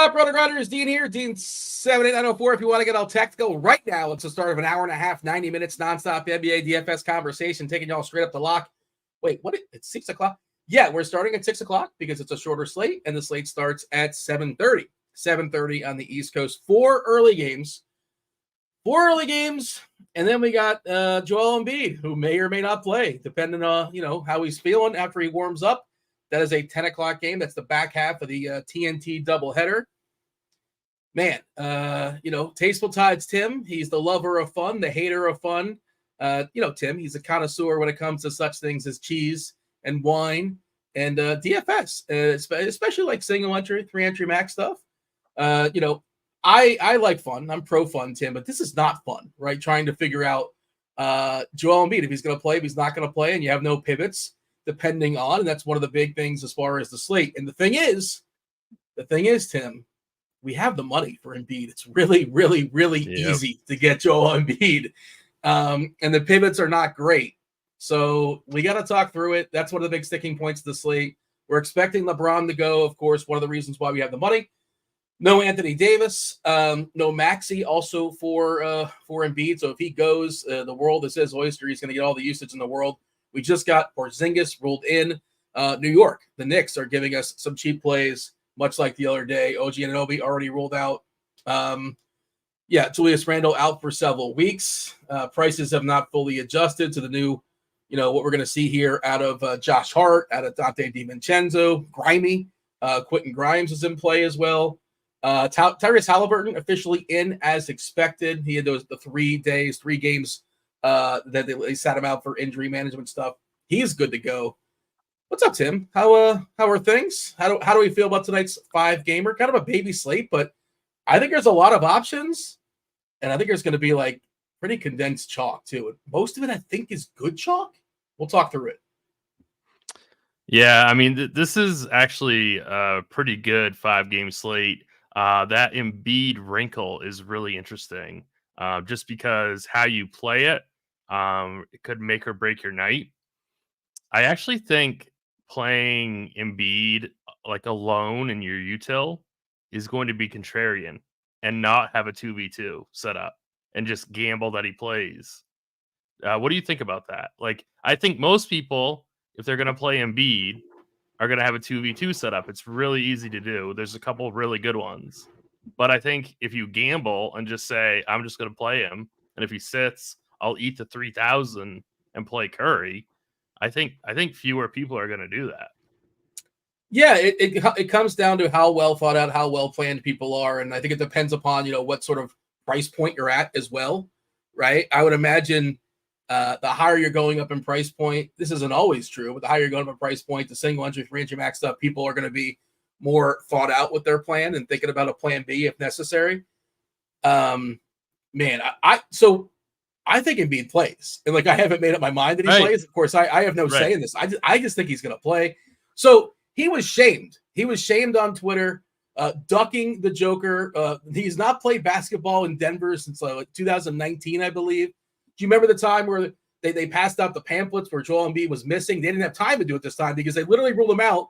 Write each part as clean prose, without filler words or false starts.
up, RotoGrinders? Dean here, Dean78904. If you want to get all technical right now, it's the start of an hour and a half, 90 minutes, nonstop NBA DFS conversation, taking y'all straight up the lock. Wait, what? It's 6 o'clock? Yeah, we're starting at 6 o'clock because it's a shorter slate, and the slate starts at 7:30. 7:30 on the East Coast. Four early games, and then we got Joel Embiid, who may or may not play, depending on how he's feeling after he warms up. That is a 10 o'clock game. That's the back half of the TNT doubleheader. Man, Tasteful Tides Tim. He's the lover of fun, the hater of fun. Tim, he's a connoisseur when it comes to such things as cheese and wine and DFS, especially like single entry, 3-entry max stuff. I like fun. I'm pro fun, Tim, but this is not fun, right? Trying to figure out Joel Embiid, if he's going to play, if he's not going to play, and you have no pivots depending on, and that's one of the big things as far as the slate. And the thing is, Tim, we have the money for Embiid. It's really, really, really easy to get Joel Embiid. And the pivots are not great. So we got to talk through it. That's one of the big sticking points of the slate. We're expecting LeBron to go, of course, one of the reasons why we have the money. No Anthony Davis, no Maxey also for Embiid. So if he goes, the world is his oyster. He's going to get all the usage in the world. We just got Porzingis ruled in. New York, the Knicks are giving us some cheap plays, much like the other day. OG Anunoby already ruled out. Julius Randle out for several weeks. Prices have not fully adjusted to the new, what we're going to see here out of Josh Hart, out of Dante DiVincenzo, Grimy. Quentin Grimes is in play as well. Tyrese Halliburton officially in as expected. He had the 3 games that they sat him out for injury management stuff. He's good to go. What's up, Tim? How are things? How do we feel about tonight's 5-gamer? Kind of a baby slate, but I think there's a lot of options, and I think there's going to be like pretty condensed chalk too. Most of it, I think, is good chalk. We'll talk through it. Yeah, I mean, this is actually a pretty good 5-game slate. That Embiid wrinkle is really interesting, just because how you play it, it could make or break your night. I actually think playing Embiid like alone in your util is going to be contrarian and not have a 2v2 set up and just gamble that he plays. What do you think about that? Like, I think most people, if they're going to play Embiid, are going to have a 2v2 setup. It's really easy to do. There's a couple of really good ones. But I think if you gamble and just say, I'm just going to play him, and if he sits, I'll eat the 3,000 and play Curry, I think fewer people are going to do that. Yeah, it comes down to how well thought out, how well planned people are, and I think it depends upon what sort of price point you're at as well, right? I would imagine the higher you're going up in price point, this isn't always true, but the higher you're going up in price point, the single entry, 3-entry max stuff, people are going to be more thought out with their plan and thinking about a plan B if necessary. I think Embiid plays, and I haven't made up my mind that he plays. Of course, I have no say in this. I just think he's going to play. So he was shamed. He was shamed on Twitter, ducking the Joker. He's not played basketball in Denver since 2019, I believe. Do you remember the time where they passed out the pamphlets where Joel Embiid was missing? They didn't have time to do it this time because they literally ruled him out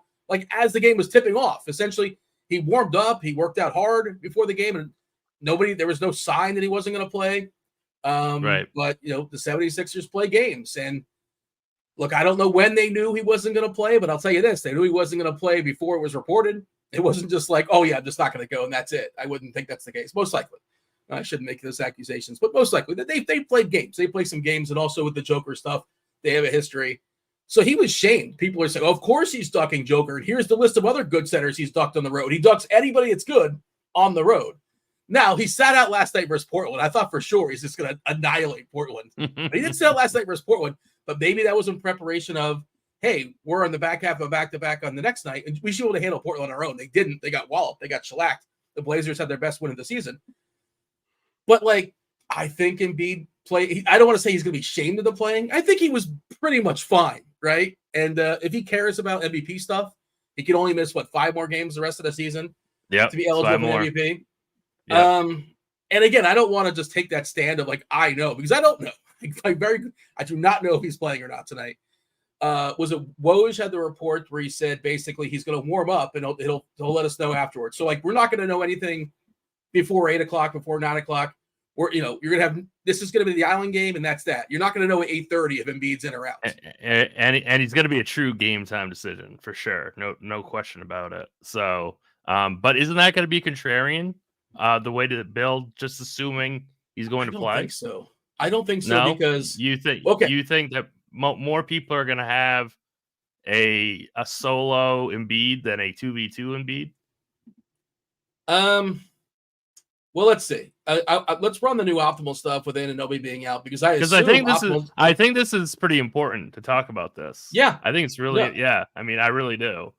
as the game was tipping off. Essentially, he warmed up, he worked out hard before the game, and there was no sign that he wasn't going to play. But the 76ers play games, and look, I don't know when they knew he wasn't going to play, but I'll tell you this: they knew he wasn't going to play before it was reported. It wasn't just like, oh yeah, I'm just not going to go and that's it. I wouldn't think that's the case. Most likely, I shouldn't make those accusations, but most likely they played games. They played some games, and also with the Joker stuff, they have a history. So he was shamed. People are saying, oh, of course he's ducking Joker, and here's the list of other good centers he's ducked on the road. He ducks anybody that's good on the road. Now, he sat out last night versus Portland. I thought for sure he's just going to annihilate Portland. But he didn't sit out last night versus Portland, but maybe that was in preparation of, hey, we're on the back half of a back-to-back on the next night, and we should be able to handle Portland on our own. They didn't. They got walloped. They got shellacked. The Blazers had their best win of the season. But, I think Embiid I don't want to say he's going to be shamed into playing. I think he was pretty much fine, right? And if he cares about MVP stuff, he can only miss, 5 more games the rest of the season to be eligible for MVP. Yep. And again, I don't want to just take that stand of I know, because I don't know. I do not know if he's playing or not tonight. was it Woj had the report where he said basically he's going to warm up and he'll let us know afterwards. So like we're not going to know anything before 8 o'clock, before 9 o'clock. Or you're going to have this is going to be the Island game, and that's that. You're not going to know at 8:30 if Embiid's in or out. And he's going to be a true game time decision for sure. No question about it. So, but isn't that going to be contrarian? The way to build, just assuming he's going to play. I don't think so because you think that more people are going to have a solo Embiid than a 2v2 Embiid? Well, let's see. Let's run the new optimal stuff with Anunoby being out because I think this is pretty important to talk about this. Yeah, I think it's really I mean, I really do.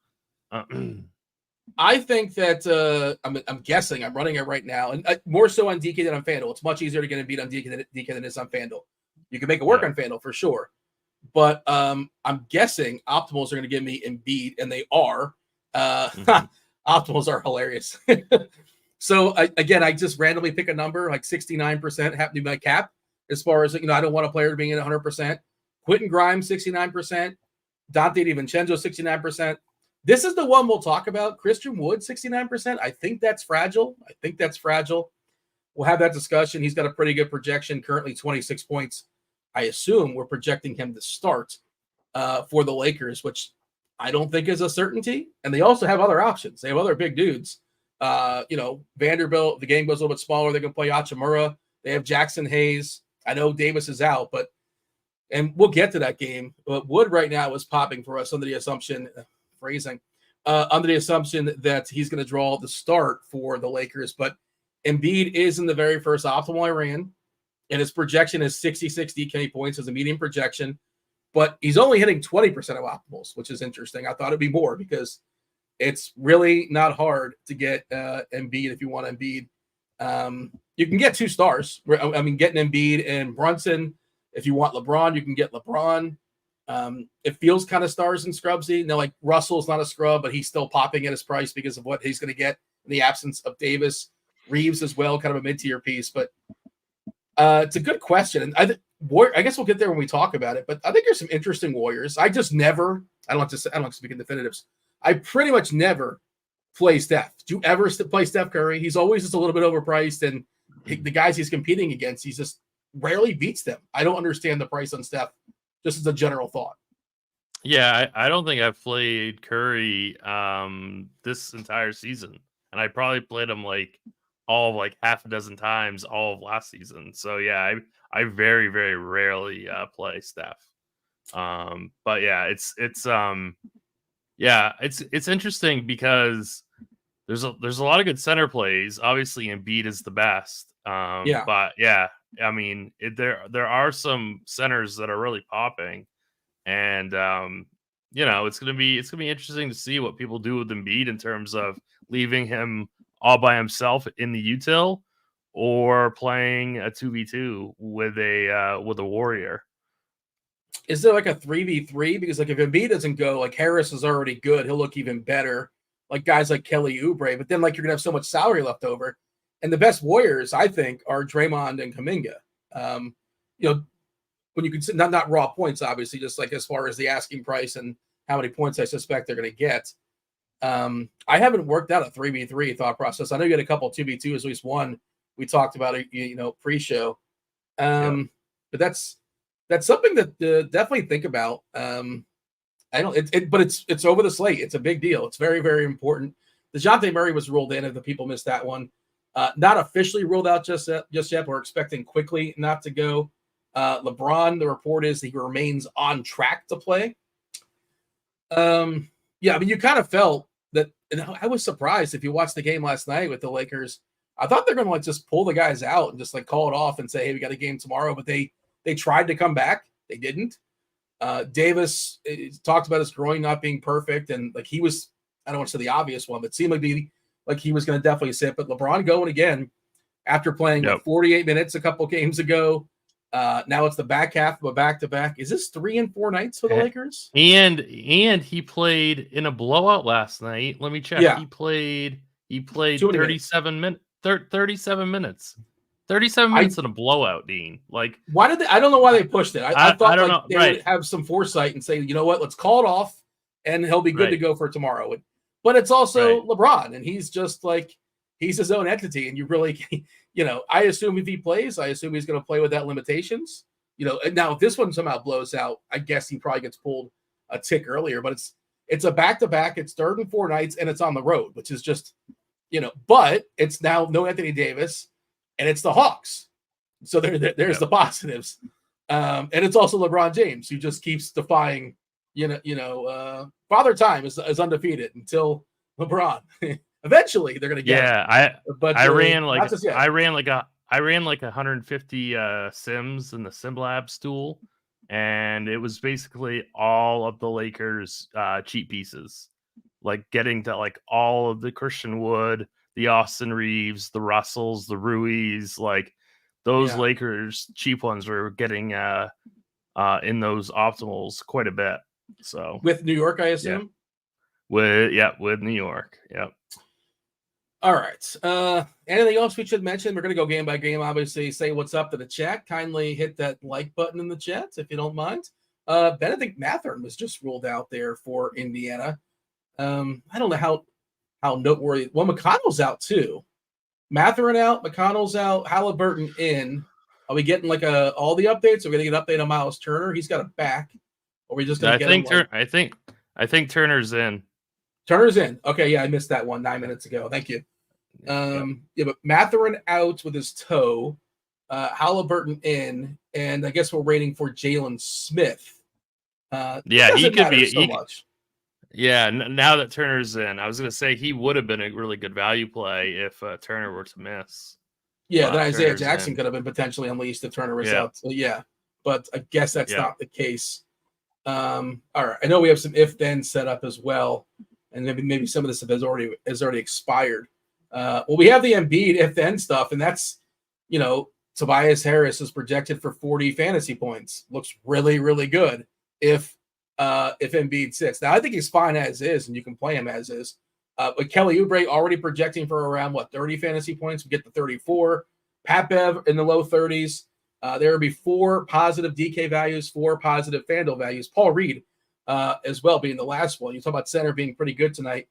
I think that I'm guessing I'm running it right now, and more so on DK than on FanDuel. It's much easier to get Embiid on DK than it is on FanDuel. You can make it work on FanDuel for sure, but I'm guessing optimals are going to give me Embiid, and they are. Optimals are hilarious. So again, I just randomly pick a number like 69% happen to be my cap. As far as I don't want a player being at 100%. Quentin Grimes 69%, Dante DiVincenzo 69%. This is the one we'll talk about. Christian Wood 69%. I think that's fragile. We'll have that discussion. He's got a pretty good projection, currently 26 points. I assume we're projecting him to start for the Lakers, which I don't think is a certainty. And they also have other options. They have other big dudes. Vanderbilt, the game goes a little bit smaller. They can play Hachimura. They have Jackson Hayes. I know Davis is out, and we'll get to that game. But Wood right now is popping for us under the assumption that he's going to draw the start for the Lakers. But Embiid is in the very first optimal I ran, and his projection is 66 DK points as a median projection. But he's only hitting 20% of optimals, which is interesting. I thought it'd be more because it's really not hard to get Embiid if you want Embiid. You can get 2 stars. I mean, getting Embiid and Brunson. If you want LeBron, you can get LeBron. It feels kind of stars and scrubsy. Like Russell's not a scrub, but he's still popping at his price because of what he's going to get in the absence of Davis. Reeves as well, kind of a mid-tier piece. But it's a good question. And I guess we'll get there when we talk about it. But I think there's some interesting Warriors. I don't like to speak in definitives. I pretty much never play Steph. Do you ever play Steph Curry? He's always just a little bit overpriced, and the guys he's competing against, he just rarely beats them. I don't understand the price on Steph, just as a general thought. Yeah, I don't think I've played Curry this entire season, and I probably played him half a dozen times all of last season. So yeah, I very, very rarely play Steph. But yeah, it's interesting because there's a lot of good center plays. Obviously, Embiid is the best. But yeah, I mean, there are some centers that are really popping, and it's gonna be interesting to see what people do with Embiid in terms of leaving him all by himself in the util or playing a 2v2 with a Warrior. Is there like a 3v3? Because if Embiid doesn't go, Harris is already good. He'll look even better. Like guys like Kelly Oubre. But then you're going to have so much salary left over. And the best Warriors, I think, are Draymond and Kuminga. When you consider not raw points, obviously, just as far as the asking price and how many points I suspect they're going to get. I haven't worked out a 3v3 thought process. I know you had a couple of 2v2s, at least one we talked about it, pre-show. But that's something that definitely think about. But it's over the slate. It's a big deal. It's very, very important. DeJounte Murray was ruled in if the people missed that one. Not officially ruled out just yet. We're expecting quickly not to go. LeBron, the report is he remains on track to play. You kind of felt that, and I was surprised if you watched the game last night with the Lakers. I thought they're going to just pull the guys out and just call it off and say, hey, we got a game tomorrow. But they tried to come back. They didn't. Davis talked about his groin not being perfect. And he was, I don't want to say the obvious one, but seemed like he was going to definitely sit. But LeBron going again after playing 48 minutes a couple games ago. Now it's the back half of a back-to-back. Is this 3 and 4 nights for the Lakers? And he played in a blowout last night. Let me check. Yeah. He played 37 minutes. 37 minutes. 37 minutes in a blowout, Dean. Like, why did they? I don't know why they pushed it. I thought don't like know. they Right. would have some foresight and say, you know what, let's call it off, and he'll be good to Right. go for tomorrow. But it's also Right. LeBron, and he's just like he's his own entity, and you really, you know, I assume if he plays, I assume he's going to play with that limitations. You know, now if this one somehow blows out, I guess he probably gets pulled a tick earlier. But it's a back-to-back. It's 3rd and 4 nights, and it's on the road, which is just, you know. But it's now no Anthony Davis, and it's the Hawks. So there's the positives, and it's also LeBron James, who just keeps defying, Father Time is undefeated until LeBron. Eventually, they're gonna get. Yeah, I ran like 150 sims in the SimLabs tool, and it was basically all of the Lakers cheap pieces, like getting to like all of the Christian Wood, the Austin Reeves, the Russells, the Ruiz, like. Those Lakers cheap ones were getting in those optimals quite a bit. So with New York, I assume. With New York. Yep. All right. Anything else we should mention? We're gonna go game by game. Obviously, say what's up to the chat. Kindly hit that like button in the chat if you don't mind. Benedict Mathurin was just ruled out there for Indiana. I don't know how noteworthy. Well, McConnell's out too. Mathurin out, McConnell's out, Halliburton in. Are we getting like all the updates? Are we going to get an update on Miles Turner? He's got a back. Or are we just going to get him? I think Turner's in. Turner's in. Okay, yeah, I missed that one 9 minutes ago. Thank you. Yeah, but Mathurin out with his toe, Halliburton in, and I guess we're waiting for Jalen Smith. He could be so much. Yeah, now that Turner's in, I was going to say he would have been a really good value play if Turner were to miss. Yeah, then Isaiah Jackson could have been potentially unleashed if Turner was out. So, but I guess that's not the case. All right, I know we have some if-then set up as well, and maybe some of this has already expired. Well, we have the Embiid if-then stuff, and that's, Tobias Harris is projected for 40 fantasy points. Looks really, really good if Embiid sits. Now, I think he's fine as is, and you can play him as is. But Kelly Oubre already projecting for around, 30 fantasy points. We get to 34. Pat Bev in the low 30s. There will be 4 positive DK values, 4 positive FanDuel values. Paul Reed as well being the last one. You talk about center being pretty good tonight.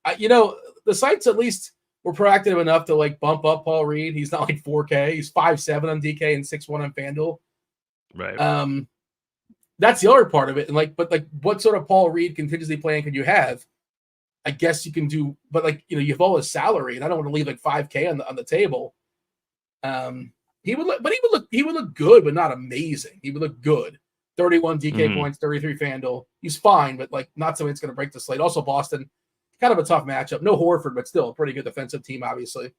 The sites at least were proactive enough to, bump up Paul Reed. He's not like 4K. He's 5'7" on DK and 6'1" on FanDuel. Right. That's the other part of it. And what sort of Paul Reed contingency plan can you have? I guess you can do, but you have all his salary, and I don't want to leave 5K on the table. He would look good, but not amazing. He would look good. 31 DK points, 33 FanDuel. He's fine, but not something that's going to break the slate. Also, Boston, kind of a tough matchup. No Horford, but still a pretty good defensive team, obviously.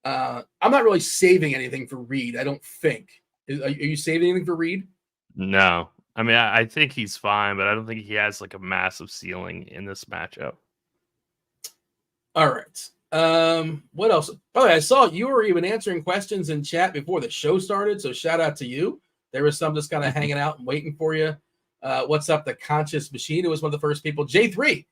I'm not really saving anything for Reed, I don't think. Are you saving anything for Reed? No. I mean, I think he's fine, but I don't think he has a massive ceiling in this matchup. All right. What else? Oh, I saw you were even answering questions in chat before the show started, so shout out to you. There was some just kind of hanging out and waiting for you. What's up, the Conscious Machine? It was one of the first people. J3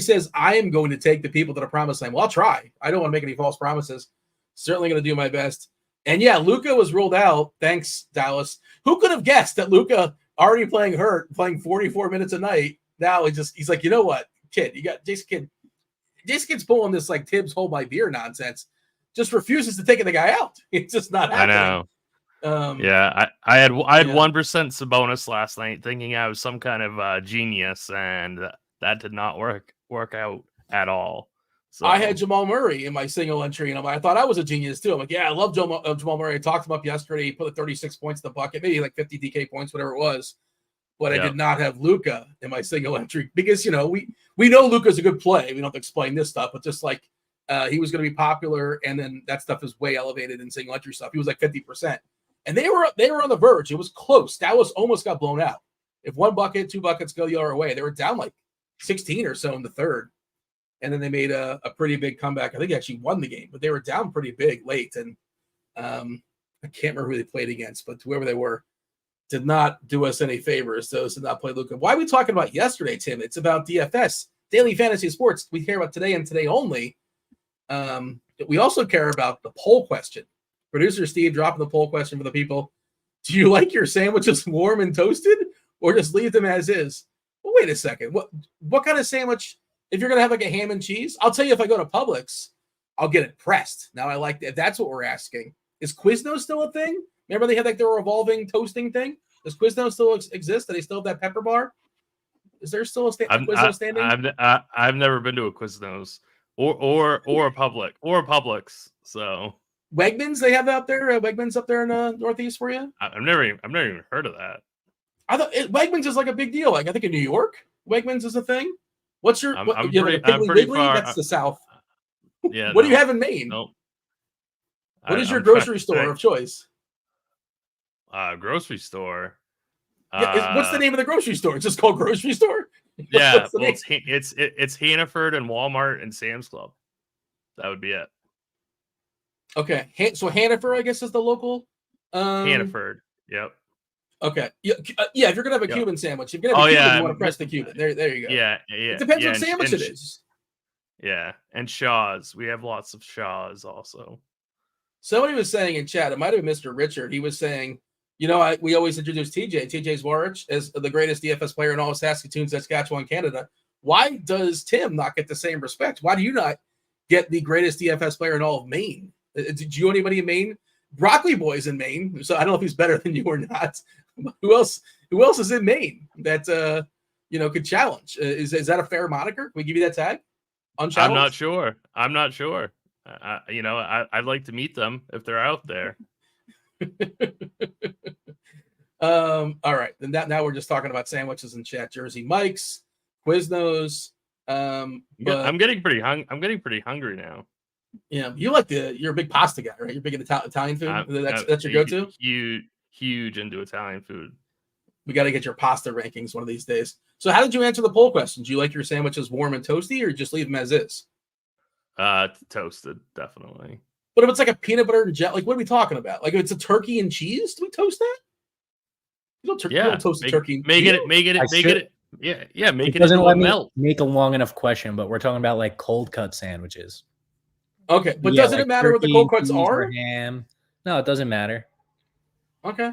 says, I am going to take the people to the promised land. Well, I'll try. I don't want to make any false promises. Certainly going to do my best. And yeah, Luka was ruled out. Thanks, Dallas. Who could have guessed that Luka already playing 44 minutes a night? Now he's like, you know what, kid? You got Jason Kidd. Jason Kidd's pulling this Tibbs hold my beer nonsense. Just refuses to take the guy out. It's just not happening. I know. I had 1% Sabonis last night, thinking I was some kind of genius, and that did not work out at all. So I had Jamal Murray in my single entry, and I thought I was a genius too. I'm like, yeah, I love Jamal Murray. I talked him up yesterday. He put 36 points in the bucket, maybe 50 DK points, whatever it was. But I did not have Luka in my single entry because we know Luka's a good play. We don't have to explain this stuff, but just he was going to be popular, and then that stuff is way elevated in single entry stuff. He was 50%, and they were on the verge. It was close. Dallas almost got blown out. If 1 bucket, 2 buckets go the other way, they were down 16 or so in the third. And then they made a pretty big comeback. I think they actually won the game, but they were down pretty big late. And I can't remember who they played against, but whoever they were did not do us any favors. Those did not play Luka. Why are we talking about yesterday, Tim? It's about DFS, Daily Fantasy Sports. We care about today and today only. We also care about the poll question. Producer Steve dropping the poll question for the people. Do you like your sandwiches warm and toasted or just leave them as is? Well, wait a second. What kind of sandwich? If you're going to have like a ham and cheese, I'll tell you if I go to Publix, I'll get it pressed. Now I like that. If that's what we're asking. Is Quiznos still a thing? Remember they had like their revolving toasting thing? Does Quiznos still exist? Do they still have that pepper bar? Is there still a Quiznos standing? I've never been to a Quiznos or a Publix. So Wegmans, they have out there. Wegmans up there in the Northeast for you. I've never even heard of that. I thought Wegmans is like a big deal. Like I think in New York, Wegmans is a thing. What's your? I'm you pretty, have a Piggly I'm pretty Wiggly? far. That's the South. Yeah. What do you have in Maine? Nope. What is your grocery store of choice? Grocery store. Yeah, what's the name of the grocery store? It's just called grocery store. Yeah, it's Hannaford and Walmart and Sam's Club. That would be it. Okay, so Hannaford, I guess, is the local. Hannaford. Yep. Okay. Yeah. If you're gonna have a Cuban sandwich, if you're gonna have a Cuban, you want to press the Cuban. There you go. Yeah. It depends what sandwich it is. Yeah, and Shaw's. We have lots of Shaw's also. Somebody was saying in chat, it might have been Mr. Richard. He was saying, we always introduce TJ Zwarych as the greatest DFS player in all of Saskatoon, Saskatchewan, Canada. Why does Tim not get the same respect? Why do you not get the greatest DFS player in all of Maine? Did you know anybody in Maine? Broccoli Boy's in Maine, so I don't know if he's better than you or not. Who else is in Maine that could challenge? Is that a fair moniker? Can we give you that tag? I'm not sure. I'd like to meet them if they're out there. All right. Then now we're just talking about sandwiches in chat. Jersey Mike's, Quiznos. I'm getting pretty hungry now. Yeah, you're a big pasta guy, right? You're big into Italian food. That's your go-to. Huge into Italian food. We got to get your pasta rankings one of these days. So, how did you answer the poll question? Do you like your sandwiches warm and toasty, or just leave them as is? Toasted, definitely. But if it's like a peanut butter and jelly, like what are we talking about? Like if it's a turkey and cheese, do we toast that? You don't toast turkey. Make it. Yeah. Make it. Doesn't let me make a long enough question, but we're talking about like cold cut sandwiches. Okay, but doesn't it matter what the cold cuts are? Ham. No, it doesn't matter. Okay.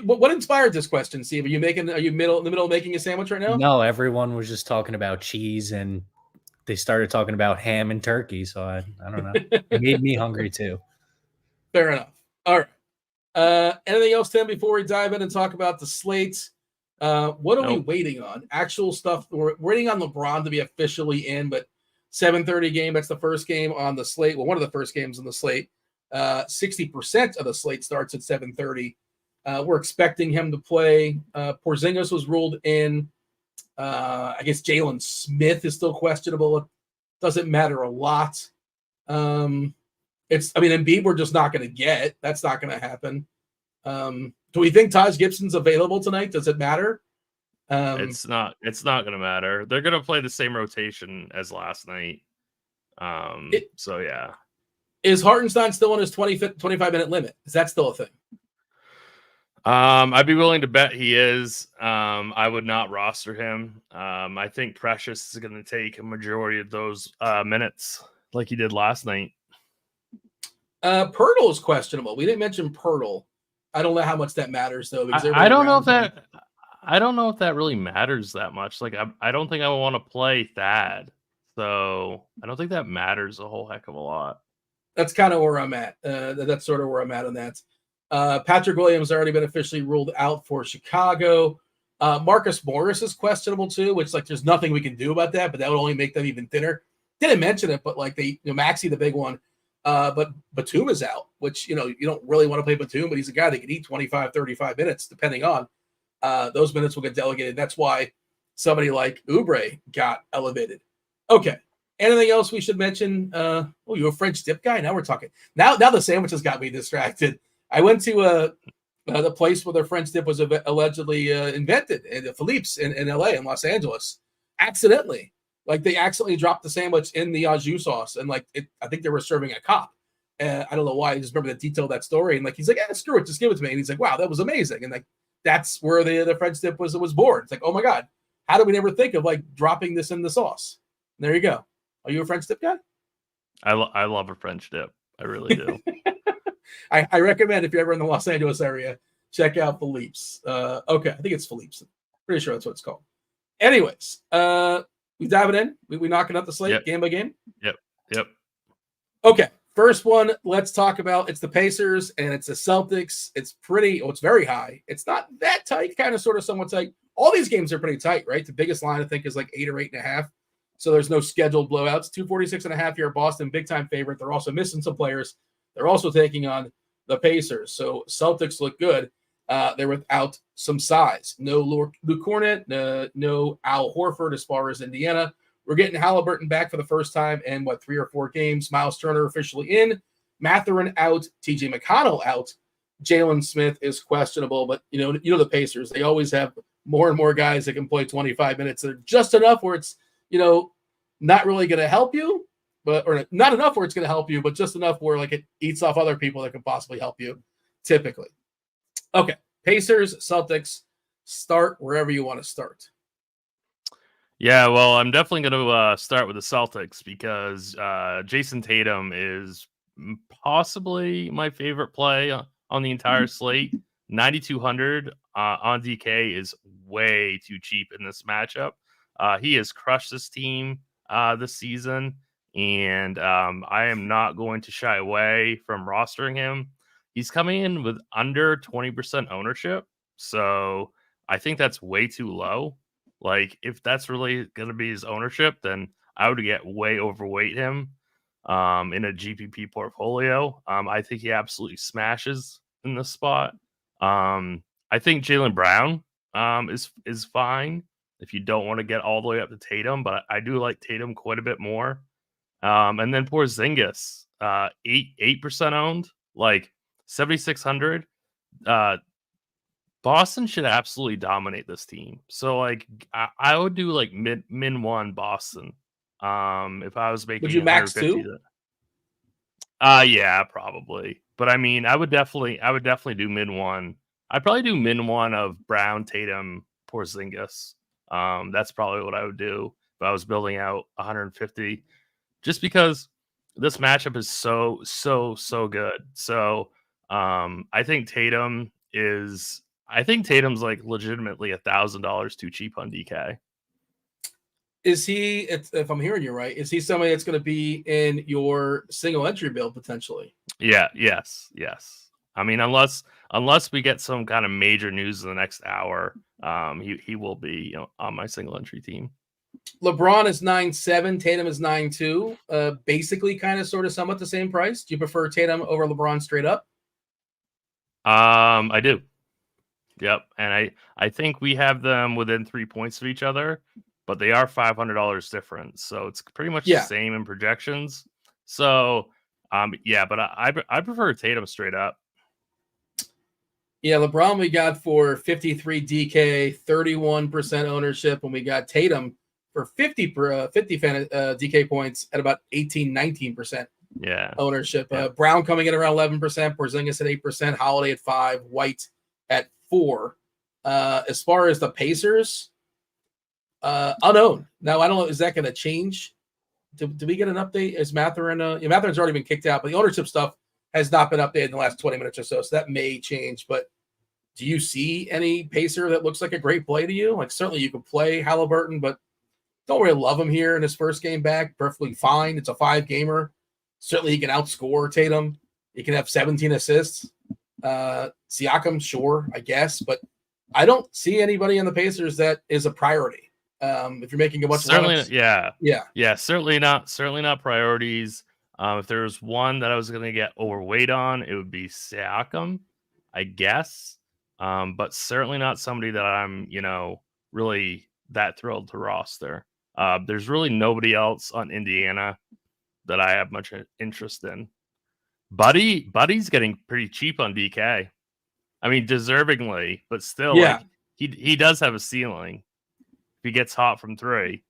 What inspired this question, Steve? Are you in the middle of making a sandwich right now? No, everyone was just talking about cheese and they started talking about ham and turkey. So I don't know. It made me hungry too. Fair enough. All right. Anything else, Tim, before we dive in and talk about the slate? What are we waiting on? Actual stuff. We're waiting on LeBron to be officially in, but 7:30 game. That's the first game on the slate. Well, one of the first games on the slate. 60% of the slate starts at 7:30. We're expecting him to play. Porzingis was ruled in. I guess Jalen Smith is still questionable. It doesn't matter a lot. Embiid we're just not going to get. That's not going to happen. Do we think Taj Gibson's available tonight? Does it matter? It's not going to matter. They're going to play the same rotation as last night. So yeah. Is Hartenstein still on his 25-minute limit? Is that still a thing? I'd be willing to bet he is. I would not roster him. I think Precious is going to take a majority of those minutes like he did last night. Pirtle is questionable. We didn't mention Pirtle. I don't know how much that matters though. I don't know if that really matters that much. Like I don't think I would want to play Thad. So I don't think that matters a whole heck of a lot. That's kind of where I'm at. That's sort of where I'm at on that. Patrick Williams has already been officially ruled out for Chicago. Marcus Morris is questionable too, which like there's nothing we can do about that, but that would only make them even thinner. Didn't mention it, but like Maxey, the big one. But Batum is out, which you don't really want to play Batum, but he's a guy that can eat 25, 35 minutes, depending on those minutes will get delegated. That's why somebody like Oubre got elevated. Okay. Anything else we should mention? You're a French dip guy? Now we're talking. Now the sandwiches got me distracted. I went to the place where the French dip was allegedly invented, in Philippe's in LA, in Los Angeles, accidentally. Like they accidentally dropped the sandwich in the au jus sauce, and I think they were serving a cop. I don't know why. I just remember the detail of that story. And he's like, screw it, just give it to me. And he's like, wow, that was amazing. And that's where the French dip was born. It's like, oh my God, how did we never think of dropping this in the sauce? And there you go. Are you a French dip guy? I love a French dip. I really do. I recommend if you're ever in the Los Angeles area, check out Philippe's. Okay, I think it's Philippe's. Pretty sure that's what it's called. Anyways, we dive it in. We knocking out the slate game by game. Yep. Okay, first one. Let's talk about. It's the Pacers and it's the Celtics. It's very high. It's not that tight. Kind of, sort of, somewhat tight. All these games are pretty tight, right? The biggest line I think is like 8 or 8.5. So there's no scheduled blowouts. 246.5 here, Boston, big time favorite. They're also missing some players. They're also taking on the Pacers. So Celtics look good. They're without some size. No Luke Cornett, no Al Horford as far as Indiana. We're getting Halliburton back for the first time in 3 or 4 games. Miles Turner officially in. Mathurin out. TJ McConnell out. Jalen Smith is questionable, but you know the Pacers. They always have more and more guys that can play 25 minutes. They're just enough where it's not really going to help you, or not enough where it's going to help you, but just enough where like it eats off other people that can possibly help you. Typically, okay. Pacers, Celtics. Start wherever you want to start. Yeah, well, I'm definitely going to start with the Celtics because Jason Tatum is possibly my favorite play on the entire slate. 9,200 on DK is way too cheap in this matchup. He has crushed this team this season, and I am not going to shy away from rostering him. He's coming in with under 20% ownership, so I think that's way too low. Like, if that's really going to be his ownership, then I would get way overweight him in a GPP portfolio. I think he absolutely smashes in this spot. I think Jaylen Brown is fine if you don't want to get all the way up to Tatum, but I do like Tatum quite a bit more. And then Porzingis, 8% owned, like 7,600. Boston should absolutely dominate this team. So like I would do like min 1 Boston. If I was making, would you max 2? Yeah, probably. But I mean, I would definitely do min 1. I'd probably do min 1 of Brown, Tatum, Porzingis. That's probably what I would do if I was building out 150, just because this matchup is so good. So I think Tatum's like legitimately $1,000 too cheap on DK. Is he, if I'm hearing you right, is he somebody that's going to be in your single entry build potentially? Yeah, yes. I mean, unless we get some kind of major news in the next hour, he will be on my single entry team. LeBron is 9.7, Tatum is 9.2. Basically, kind of, sort of, somewhat the same price. Do you prefer Tatum over LeBron straight up? I do. Yep, and I think we have them within 3 points of each other, but they are $500 different, so it's pretty much the same in projections. So, but I prefer Tatum straight up. Yeah, LeBron we got for 53 DK, 31% ownership, and we got Tatum for 50 DK points at about 19% ownership. Brown coming in around 11%, Porzingis at 8%, Holiday at 5%, White at 4%. As far as the Pacers, unknown. Now, I don't know, is that going to change? Do we get an update? Is Mathurin? Mathurin's already been kicked out, but the ownership stuff has not been updated in the last 20 minutes or so, so that may change. But do you see any Pacer that looks like a great play to you? Like, certainly you could play Halliburton, but don't really love him here in his first game back. Perfectly fine. It's a 5-gamer. Certainly he can outscore Tatum. He can have 17 assists. Siakam, sure, I guess, but I don't see anybody in the Pacers that is a priority. If you're making a bunch of lineups, certainly not priorities. If there was one that I was going to get overweight on, it would be Siakam, I guess. But certainly not somebody that I'm, really that thrilled to roster. There's really nobody else on Indiana that I have much interest in. Buddy's getting pretty cheap on DK. I mean, deservingly, but still, like, he does have a ceiling if he gets hot from 3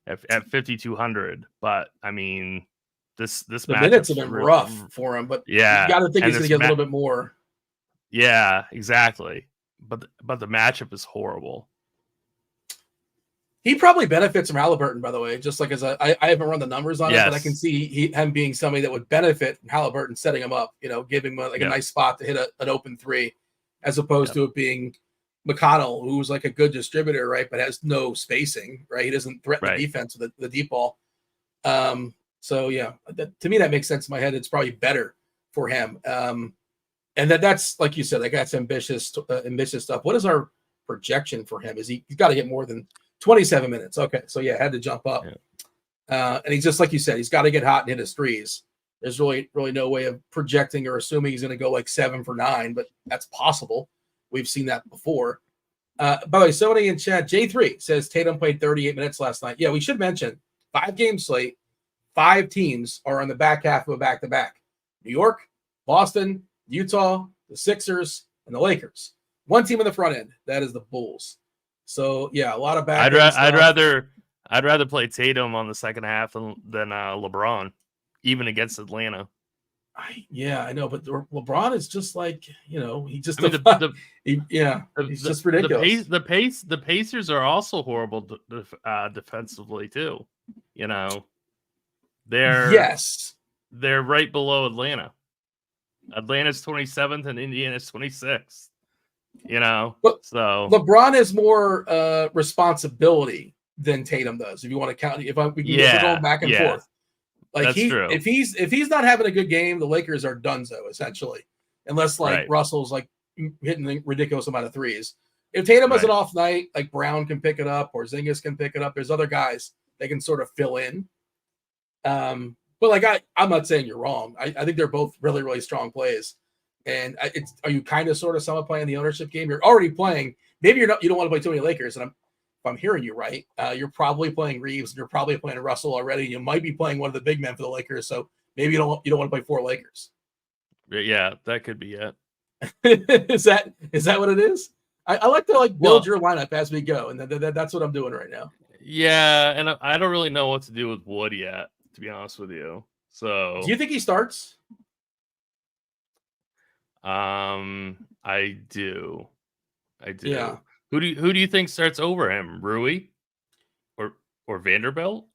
at 5,200. But I mean, this the minutes have been rough for him, but you got to think he's going to get a little bit more. Yeah, exactly. But the matchup is horrible. He probably benefits from Halliburton, by the way. Just like I haven't run the numbers on it, but I can see him being somebody that would benefit from Halliburton setting him up. Giving him a nice spot to hit an open three, as opposed to it being McConnell, who's like a good distributor, right, but has no spacing, right? He doesn't threaten the defense with the deep ball. So yeah, to me that makes sense in my head. It's probably better for him. And that's like you said, like that's ambitious stuff. What is our projection for him? He's got to get more than 27 minutes. Okay, so yeah, had to jump up. And he's just like you said, he's got to get hot and hit his threes. There's really no way of projecting or assuming he's going to go like 7 for 9, but that's possible. We've seen that before. By the way, somebody in chat, J3 says Tatum played 38 minutes last night. Yeah, we should mention 5-game slate. 5 teams are on the back half of a back-to-back. New York, Boston, Utah, the Sixers, and the Lakers. One team in the front end. That is the Bulls. So yeah, a lot of back. I'd rather play Tatum on the second half than LeBron, even against Atlanta. I know, but LeBron is just like he just he's just ridiculous. The Pacers are also horrible defensively too. They're right below Atlanta. Atlanta's 27th and Indiana's 26th. But so LeBron has more responsibility than Tatum does. If you want to count, if we can go back and forth, like that's true. If he's not having a good game, the Lakers are donezo essentially, unless Russell's like hitting a ridiculous amount of threes. If Tatum has an off night, like Brown can pick it up or Zingas can pick it up. There's other guys they can sort of fill in. But like I'm not saying you're wrong. I think they're both really, really strong plays. And are you kind of sort of somewhat playing the ownership game? You're already playing. Maybe you don't want to play too many Lakers. And if I'm hearing you right, you're probably playing Reeves and you're probably playing Russell already. You might be playing one of the big men for the Lakers. So maybe you don't want to play 4 Lakers. Yeah, that could be it. Is that what it is? I like to build your lineup as we go, and that's what I'm doing right now. Yeah, and I don't really know what to do with Wood yet, to be honest with you. So, do you think he starts? I do. Yeah. Who do you think starts over him? Rui or Vanderbilt?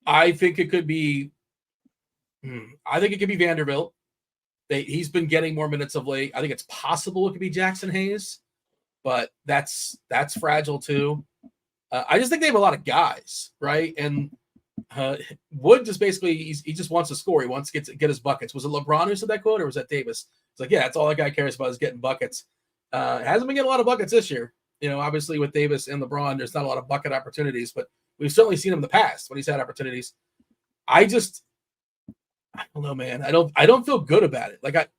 I think it could be. I think it could be Vanderbilt. He's been getting more minutes of late. I think it's possible it could be Jackson Hayes, but that's fragile too. I just think they have a lot of guys, right? And Wood just basically he just wants to score. He wants to get his buckets. Was it LeBron who said that quote, or was that Davis? It's like, yeah, that's all that guy cares about is getting buckets. Hasn't been getting a lot of buckets this year. Obviously with Davis and LeBron, there's not a lot of bucket opportunities, but we've certainly seen him in the past when he's had opportunities. I don't know, man. I don't feel good about it. Like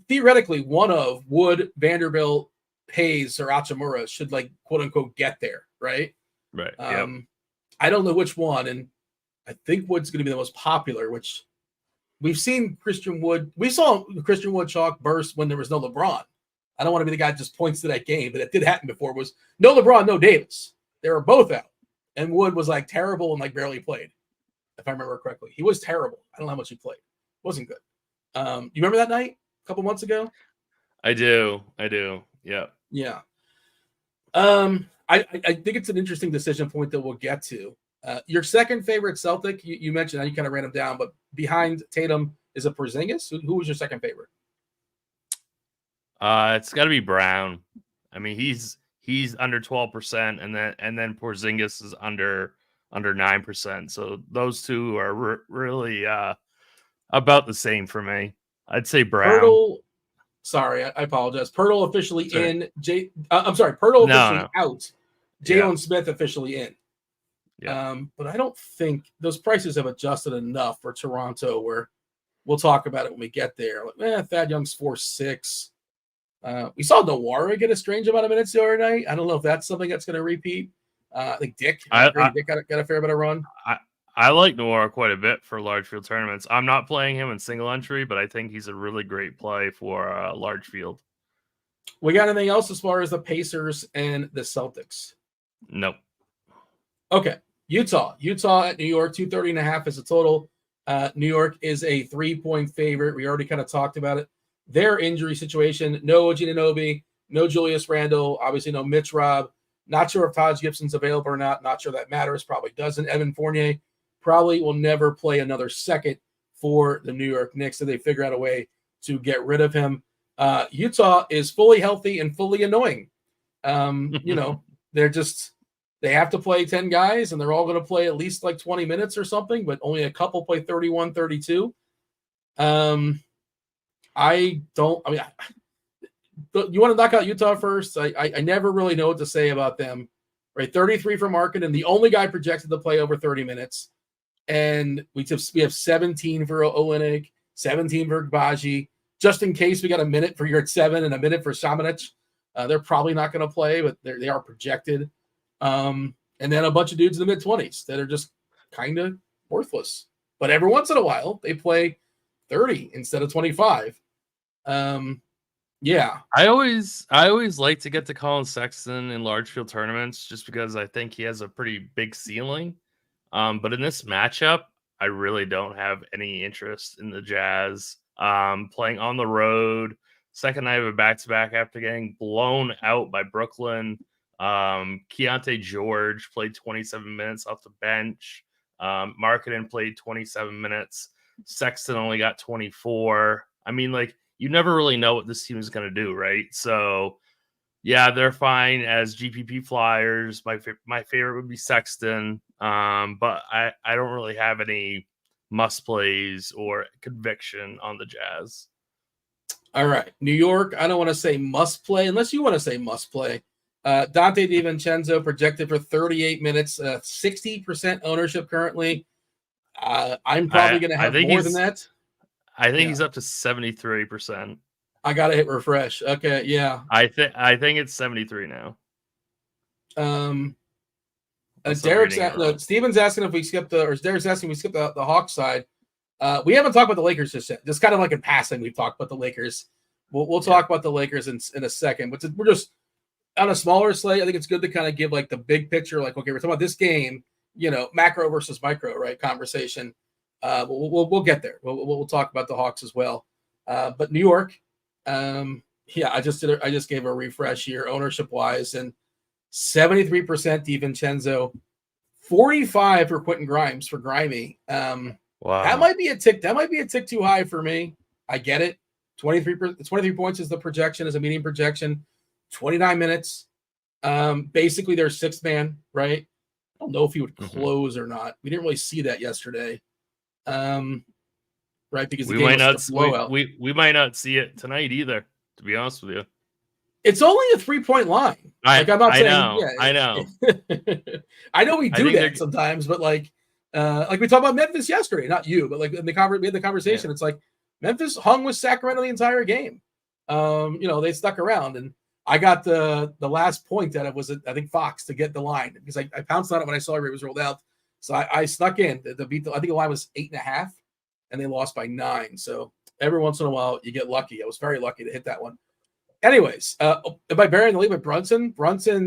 theoretically, one of Wood, Vanderbilt, Hayes, or Hachimura should quote unquote get there, right? Right. I don't know which one, and I think Wood's going to be the most popular. Which we've seen Christian Wood. We saw Christian Wood chalk burst when there was no LeBron. I don't want to be the guy that just points to that game, but it did happen before. It was no LeBron, no Davis. They were both out, and Wood was terrible and barely played. If I remember correctly, he was terrible. I don't know how much he played. It wasn't good. You remember that night a couple months ago? I do. Yeah. Yeah. I think it's an interesting decision point that we'll get to. Your second favorite Celtic, you mentioned how you kind of ran him down, but behind Tatum is a Porzingis. Who was your second favorite? It's got to be Brown. I mean, he's under 12%, and then Porzingis is under 9%. So those two are really about the same for me. I'd say Brown. Sorry, I apologize. Pirtle officially in. I'm sorry. Pirtle officially out. Jalen Smith officially in. Yeah. But I don't think those prices have adjusted enough for Toronto where we'll talk about it when we get there. Thad Young's 4.6. We saw Nwora get a strange amount of minutes the other night. I don't know if that's something that's going to repeat. I think Dick got a fair bit of run. I like Nwora quite a bit for large field tournaments. I'm not playing him in single entry, but I think he's a really great play for large field. We got anything else as far as the Pacers and the Celtics? Nope. Okay. Utah at New York, 230.5 is the total. New York is a 3-point favorite. We already kind of talked about it. Their injury situation, no Anunoby, no Julius Randle, obviously no Mitch Robb. Not sure if Taj Gibson's available or not. Not sure that matters. Probably doesn't. Evan Fournier probably will never play another second for the New York Knicks, so they figure out a way to get rid of him. Utah is fully healthy and fully annoying. They have to play 10 guys, and they're all going to play at least like 20 minutes or something, but only a couple play 31, 32. You want to knock out Utah first? I never really know what to say about them. Right, 33 for Market, and the only guy projected to play over 30 minutes. And we have 17 for Olynyk, 17 for Gbaji. Just in case we got a minute for you're at 7 and a minute for Samanic. They're probably not going to play, but they are projected. And then a bunch of dudes in the mid-20s that are just kind of worthless. But every once in a while, they play 30 instead of 25. Yeah. I always like to get to Colin Sexton in large field tournaments just because I think he has a pretty big ceiling. But in this matchup, I really don't have any interest in the Jazz. Playing on the road, second night of a back-to-back after getting blown out by Brooklyn. Keontae George played 27 minutes off the bench. Markkanen played 27 minutes. Sexton only got 24. I mean, like, you never really know what this team is going to do, right? So, yeah, they're fine as GPP flyers. My favorite would be Sexton, but I don't really have any must plays or conviction on the Jazz. All right, New York. I don't want to say must play unless you want to say must play. Dante DiVincenzo projected for 38 minutes, 60% ownership currently. I'm probably going to have more than that. I think he's up to 73%. I gotta hit refresh. Okay, yeah. I think it's 73 now. Steven's asking if we skip Derek's asking if we skip the Hawks side. We haven't talked about the Lakers just yet. Just kind of like in passing, we've talked about the Lakers. We'll talk about the Lakers in a second. But we're just on a smaller slate. I think it's good to kind of give like the big picture. Like, okay, we're talking about this game. Macro versus micro, right? Conversation. We'll get there. We'll talk about the Hawks as well. But New York, I just gave a refresh here ownership wise, and 73% DiVincenzo, 45 for Quentin Grimes for Grimy. Wow, that might be a tick too high for me. I get it. 23 points is the projection, is a median projection. 29 minutes. Basically their sixth man, right? I don't know if he would close or not. We didn't really see that yesterday. Right, because we might not see it tonight either, to be honest with you. It's only a 3-point line. I'm not saying. I know. I know we do that sometimes, but like we talked about Memphis yesterday, not you, but like we had the conversation. Yeah. It's like Memphis hung with Sacramento the entire game. They stuck around, and I got the last point that it was I think Fox to get the line because I pounced on it when I saw it was rolled out. So I snuck in to beat I think the line was 8.5. And they lost by 9. So every once in a while, you get lucky. I was very lucky to hit that one. Anyways, by burying the lead with Brunson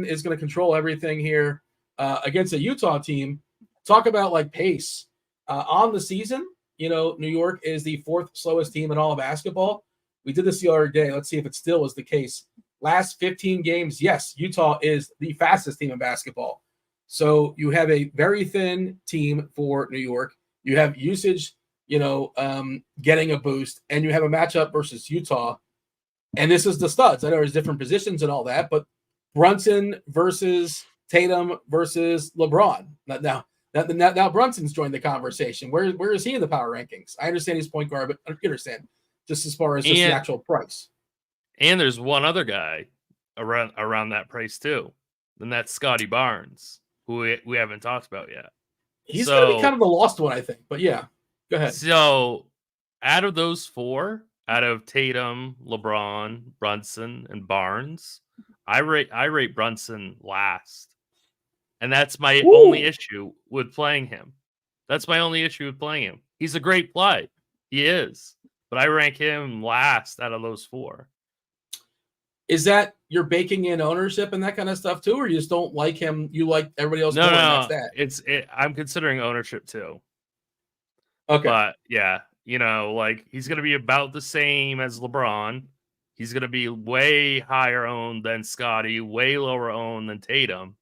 is going to control everything here against a Utah team. Talk about like pace on the season. New York is the 4th slowest team in all of basketball. We did this the other day. Let's see if it still is the case. Last 15 games, yes, Utah is the fastest team in basketball. So you have a very thin team for New York. You have usage getting a boost, and you have a matchup versus Utah. And this is the studs. I know there's different positions and all that, but Brunson versus Tatum versus LeBron. Now Brunson's joined the conversation. Where is he in the power rankings? I understand he's point guard, but I understand just as far as just the actual price. And there's one other guy around that price too, and that's Scotty Barnes, who we haven't talked about yet. He's going to be kind of the lost one, I think. But yeah. Go ahead. So, out of those 4, out of Tatum, LeBron, Brunson, and Barnes, I rate Brunson last, and that's my only issue with playing him. He's a great play, he is, but I rank him last out of those 4. Is that you're baking in ownership and that kind of stuff too, or you just don't like him? You like everybody else? No, that's that. I'm considering ownership too. Okay. But yeah, like he's going to be about the same as LeBron. He's going to be way higher owned than Scotty, way lower owned than Tatum.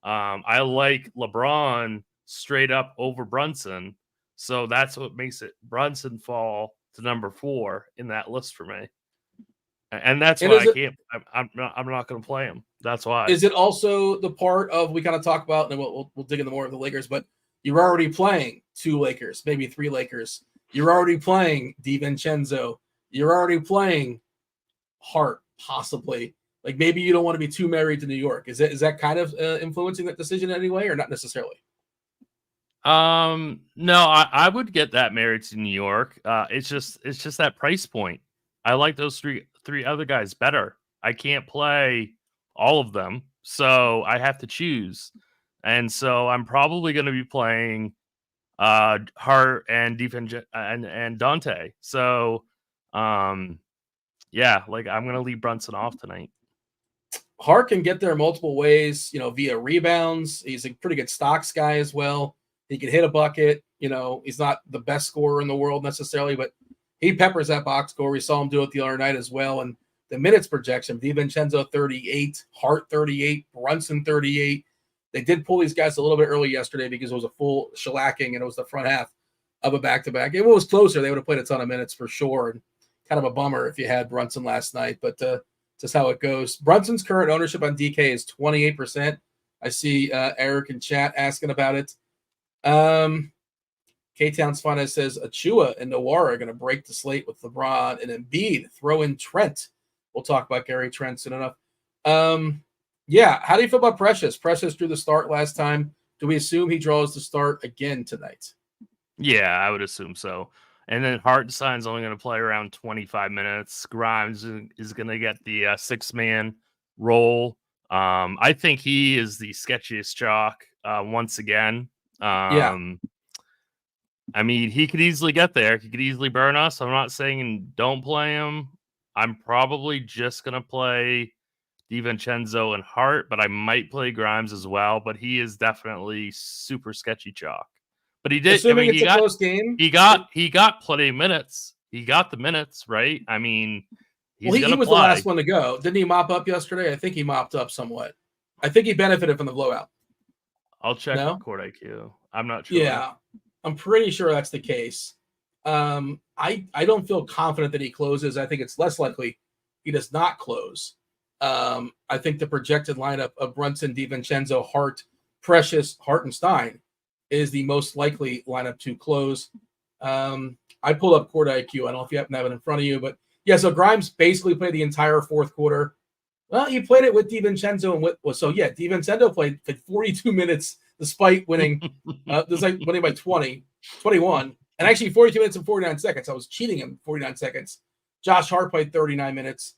I like LeBron straight up over Brunson. So that's what makes it Brunson fall to number 4 in that list for me. And that's why I'm not going to play him. That's why. Is it also the part of, we kind of talk about, and we'll dig into more of the Lakers, but you're already playing 2 Lakers, maybe 3 Lakers. You're already playing DiVincenzo. You're already playing Hart, possibly. Like, maybe you don't want to be too married to New York. Is that kind of influencing that decision in any way, or not necessarily? No, I would get that married to New York. It's just that price point. I like those three other guys better. I can't play all of them, so I have to choose. And so I'm probably going to be playing Hart and and Dante. So yeah, like I'm going to leave Brunson off tonight. Hart can get there multiple ways, via rebounds. He's a pretty good stocks guy as well. He can hit a bucket. He's not the best scorer in the world necessarily, but he peppers that box score. We saw him do it the other night as well. And the minutes projection, DiVincenzo 38, Hart 38, Brunson 38. They did pull these guys a little bit early yesterday because it was a full shellacking and it was the front half of a back-to-back. If it was closer, they would have played a ton of minutes for sure. And kind of a bummer if you had Brunson last night, but just how it goes. Brunson's current ownership on DK is 28%. I see Eric in chat asking about it. K-Town's Finest says Achua and Noir are going to break the slate with LeBron and Embiid. Throw in Trent. We'll talk about Gary Trent soon enough. Yeah, how do you feel about Precious? Precious drew the start last time. Do we assume he draws the start again tonight? Yeah, I would assume so. And then Hartenstein's only going to play around 25 minutes. Grimes is going to get the 6-man role. I think he is the sketchiest chalk once again. Yeah. I mean, he could easily get there. He could easily burn us. I'm not saying don't play him. I'm probably just going to play DiVincenzo and Hart, but I might play Grimes as well. But he is definitely super sketchy chalk. But he did. Assuming it's a close game. He got plenty of minutes. He got the minutes, right? I mean, he was the last one to go. Didn't he mop up yesterday? I think he mopped up somewhat. I think he benefited from the blowout. I'll check Court IQ. I'm not sure. Yeah, I'm pretty sure that's the case. I don't feel confident that he closes. I think it's less likely he does not close. I think the projected lineup of Brunson, DiVincenzo, Hart, Precious, Hartenstein is the most likely lineup to close. I pulled up Court IQ. I don't know if you happen to have it in front of you, but yeah, so Grimes basically played the entire fourth quarter. Well, he played it with DiVincenzo DiVincenzo played 42 minutes despite winning. Winning by 21, and actually 42 minutes and 49 seconds. I was cheating him 49 seconds. Josh Hart played 39 minutes.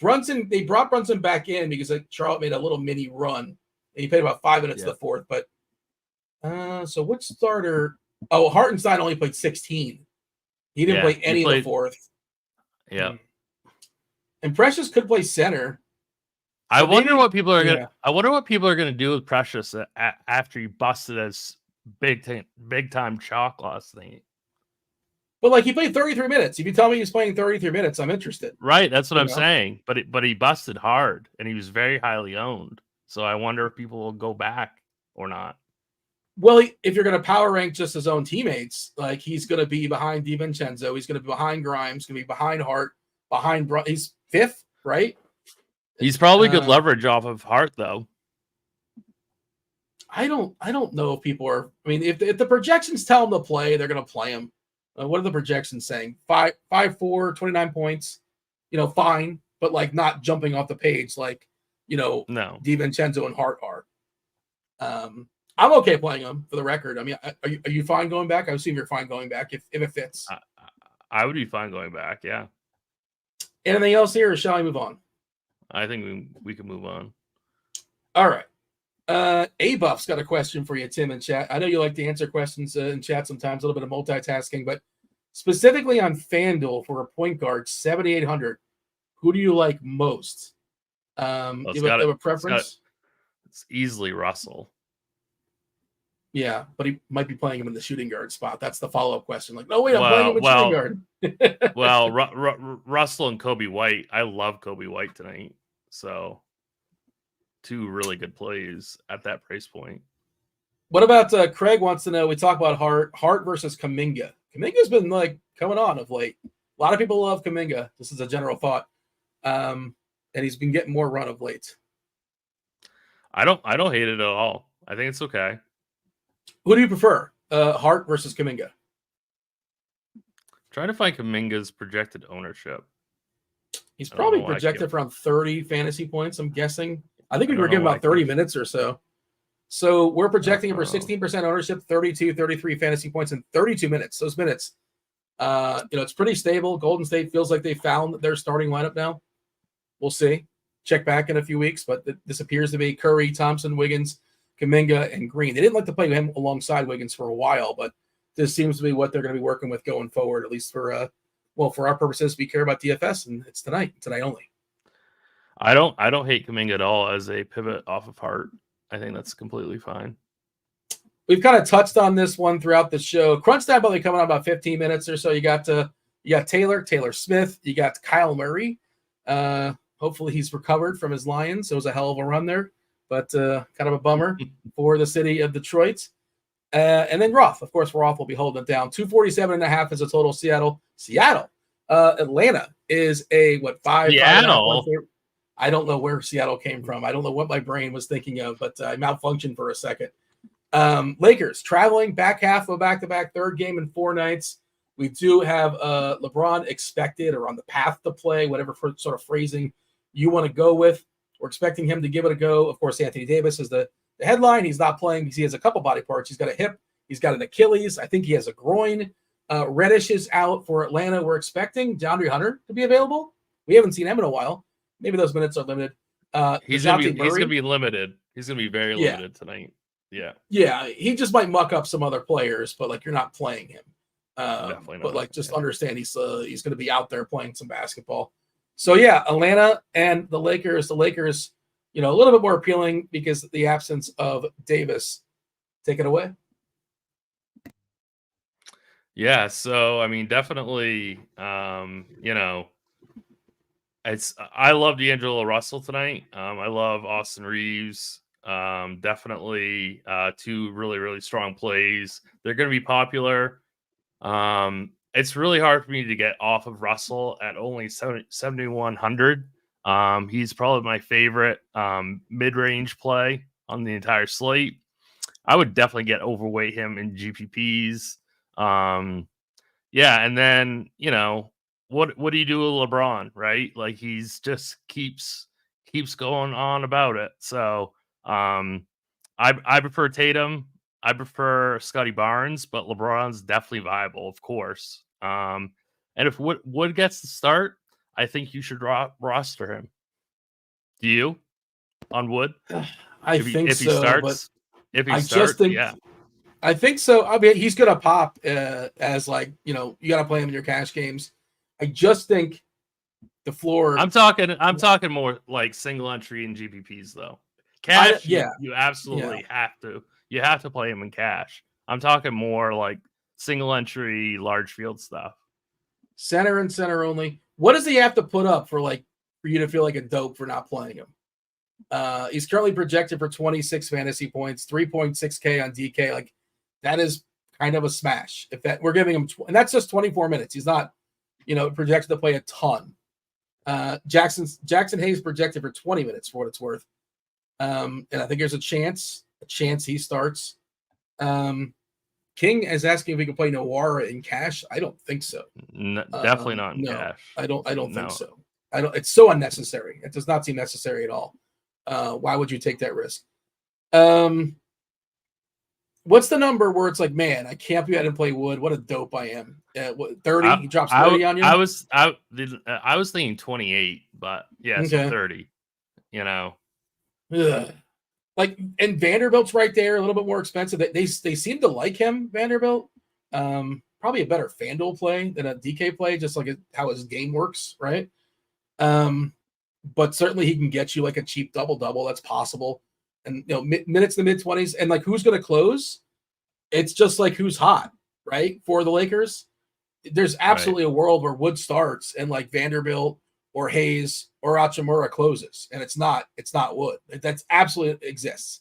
Brunson, they brought Brunson back in because Charlotte made a little mini run, and he played about 5 minutes in the fourth. But so which starter? Oh, Hartenstein only played 16. He didn't play any of the fourth. Yeah. And Precious could play center. I wonder what people are gonna. I wonder what people are gonna do with Precious after he busted as big time chalk last night. But he played 33 minutes. If you tell me he's playing 33 minutes, I'm interested. Right, that's what I'm saying. But he busted hard, and he was very highly owned. So I wonder if people will go back or not. Well, if you're going to power rank just his own teammates, he's going to be behind DiVincenzo, he's going to be behind Grimes, going to be behind Hart, behind he's 5th, right? He's probably good leverage off of Hart, though. I don't know if people are. I mean, if the projections tell him to play, they're going to play him. What are the projections saying? 5'4", 29 points. Fine, but not jumping off the page no DiVincenzo and Hart are. I'm okay playing him for the record. I mean, are you fine going back? I assume you're fine going back if it fits. I would be fine going back. Yeah. Anything else here, or shall we move on? I think we can move on. All right. A-Buff's got a question for you, Tim, in chat. I know you like to answer questions in chat sometimes, a little bit of multitasking, but specifically on FanDuel for a point guard, 7,800, who do you like most? Do you have a preference? It's easily Russell. Yeah, but he might be playing him in the shooting guard spot. That's the follow-up question. Like, no, wait, I'm playing him in shooting guard. Well, Russell and Kobe White. I love Kobe White tonight. So, two really good plays at that price point. What about Craig wants to know? We talk about Hart versus Kuminga. Kuminga's been like coming on of late. A lot of people love Kuminga. This is a general thought, and he's been getting more run of late. I don't hate it at all. I think it's okay. Who do you prefer, Hart versus Kuminga? Trying to find Kuminga's projected ownership. He's probably projected for around 30 fantasy points, I'm guessing. I think we were giving about 30 minutes or so. So we're projecting him for 16% ownership, 32, 33 fantasy points in 32 minutes. Those minutes, it's pretty stable. Golden State feels like they found their starting lineup now. We'll see. Check back in a few weeks, but this appears to be Curry, Thompson, Wiggins, Kuminga, and Green. They didn't like to play him alongside Wiggins for a while, but this seems to be what they're going to be working with going forward, at least for our purposes. We care about DFS, and it's tonight only. I don't hate Kuminga at all as a pivot off of Hart. I think that's completely fine. We've kind of touched on this one throughout the show. Crunch time probably coming on about 15 minutes or so. You got Taylor Smith, you got Kyle Murray. Hopefully he's recovered from his Lions. It was a hell of a run there, but kind of a bummer for the city of Detroit. And then Roth, of course, Roth will be holding it down. 247.5 is a total. Seattle. Atlanta is a 5? Seattle. I don't know where Seattle came from. I don't know what my brain was thinking of, but I malfunctioned for a second. Lakers traveling back half of back-to-back, third game in 4 nights. We do have LeBron expected or on the path to play, whatever sort of phrasing you want to go with. We're expecting him to give it a go. Of course, Anthony Davis is the headline. He's not playing because he has a couple body parts. He's got a hip. He's got an Achilles. I think he has a groin. Reddish is out for Atlanta. We're expecting DeAndre Hunter to be available. We haven't seen him in a while. Maybe those minutes are limited. He's gonna be limited. He's gonna be very limited tonight. Yeah, he just might muck up some other players, but you're not playing him. Definitely not. But just understand he's going to be out there playing some basketball. So yeah, Atlanta and the Lakers. The Lakers, a little bit more appealing because of the absence of Davis. Take it away. Yeah, so I mean, definitely, I love D'Angelo Russell tonight. I love Austin Reeves. Definitely, 2 really, really strong plays. They're going to be popular. It's really hard for me to get off of Russell at only 7,100. He's probably my favorite mid-range play on the entire slate. I would definitely get overweight him in GPPs. And then what do you do with LeBron, right? Like he's just keeps going on about it. So I prefer Tatum. I prefer Scotty Barnes, but LeBron's definitely viable, of course. And if Wood gets the start, I think you should roster him. Do you on Wood? I think so. I mean, he's gonna pop as you got to play him in your cash games. I just think the floor. I'm talking more like single entry in GPPs though. Cash, you absolutely have to. You have to play him in cash. I'm talking more like single entry, large field stuff. Center and center only. What does he have to put up for you to feel like a dope for not playing him? He's currently projected for 26 fantasy points, 3.6K on DK. Like that is kind of a smash. If that we're giving him, and that's just 24 minutes. He's not, projected to play a ton. Jackson Hayes projected for 20 minutes for what it's worth. And I think there's a chance he starts. King is asking if we can play Noir in cash. I don't think so. Definitely not in cash. I don't think so. It's so unnecessary. It does not seem necessary at all. Why would you take that risk? What's the number where it's like, man, I can't believe I didn't play Wood. What a dope I am. 30? He drops 30 on you? I was thinking 28, but yeah, okay. So 30. Ugh. And Vanderbilt's right there, a little bit more expensive. They seem to like him, Vanderbilt. Probably a better FanDuel play than a DK play, just like how his game works, right? But certainly he can get you like a cheap double-double. That's possible. And minutes in the mid-20s. And who's going to close? it's just like who's hot, right? For the Lakers, there's absolutely a world where Wood starts and like Vanderbilt or Hayes or Hachimura closes, and it's not Wood. That's absolutely exists.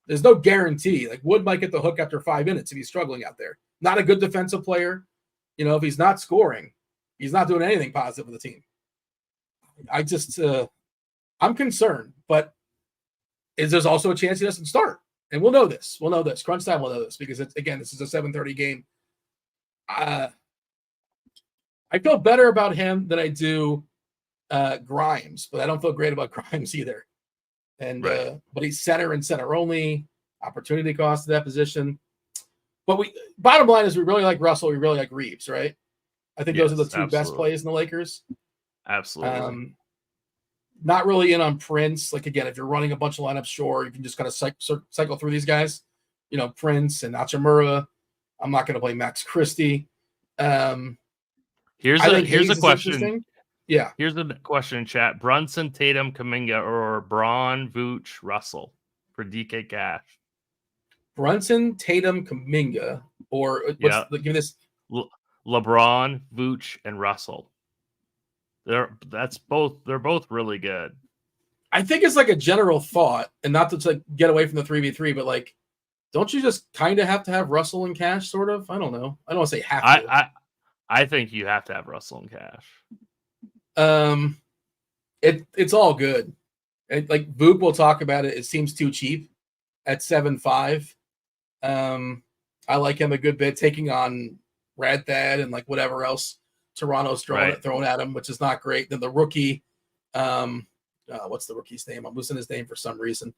There's no guarantee. Like Wood might get the hook after 5 minutes if he's struggling out there. Not a good defensive player. If he's not scoring, he's not doing anything positive with the team. I just, I'm concerned, but there's also a chance he doesn't start. And we'll know this. Crunch time will know this because this is a 7:30 game. I feel better about him than I do Grimes, but I don't feel great about Grimes either. And but he's center and center only, opportunity cost of that position. But bottom line is we really like Russell, we really like Reeves, right? I think those are the two best plays in the Lakers. Absolutely. Not really in on Prince. Like again, if you're running a bunch of lineups, sure, you can just kind of cycle through these guys. Prince and Hachimura. I'm not going to play Max Christie. Here's a question. Yeah. Here's the question in chat. Brunson, Tatum, Kuminga, or Braun, Vooch, Russell for DK Cash. Brunson, Tatum, Kuminga, or give me this. LeBron, Vooch, and Russell. They're both really good. I think it's like a general thought, and not to like get away from the 3v3, but like, don't you just kind of have to have Russell and Cash? Sort of. I don't know. I don't want to say have to. I think you have to have Russell and Cash. It's all good. Like Boop will talk about it. It seems too cheap at 7.5. I like him a good bit, taking on Rad Thad and like whatever else Toronto's throwing at him, which is not great. Then the rookie, what's the rookie's name? I'm losing his name for some reason.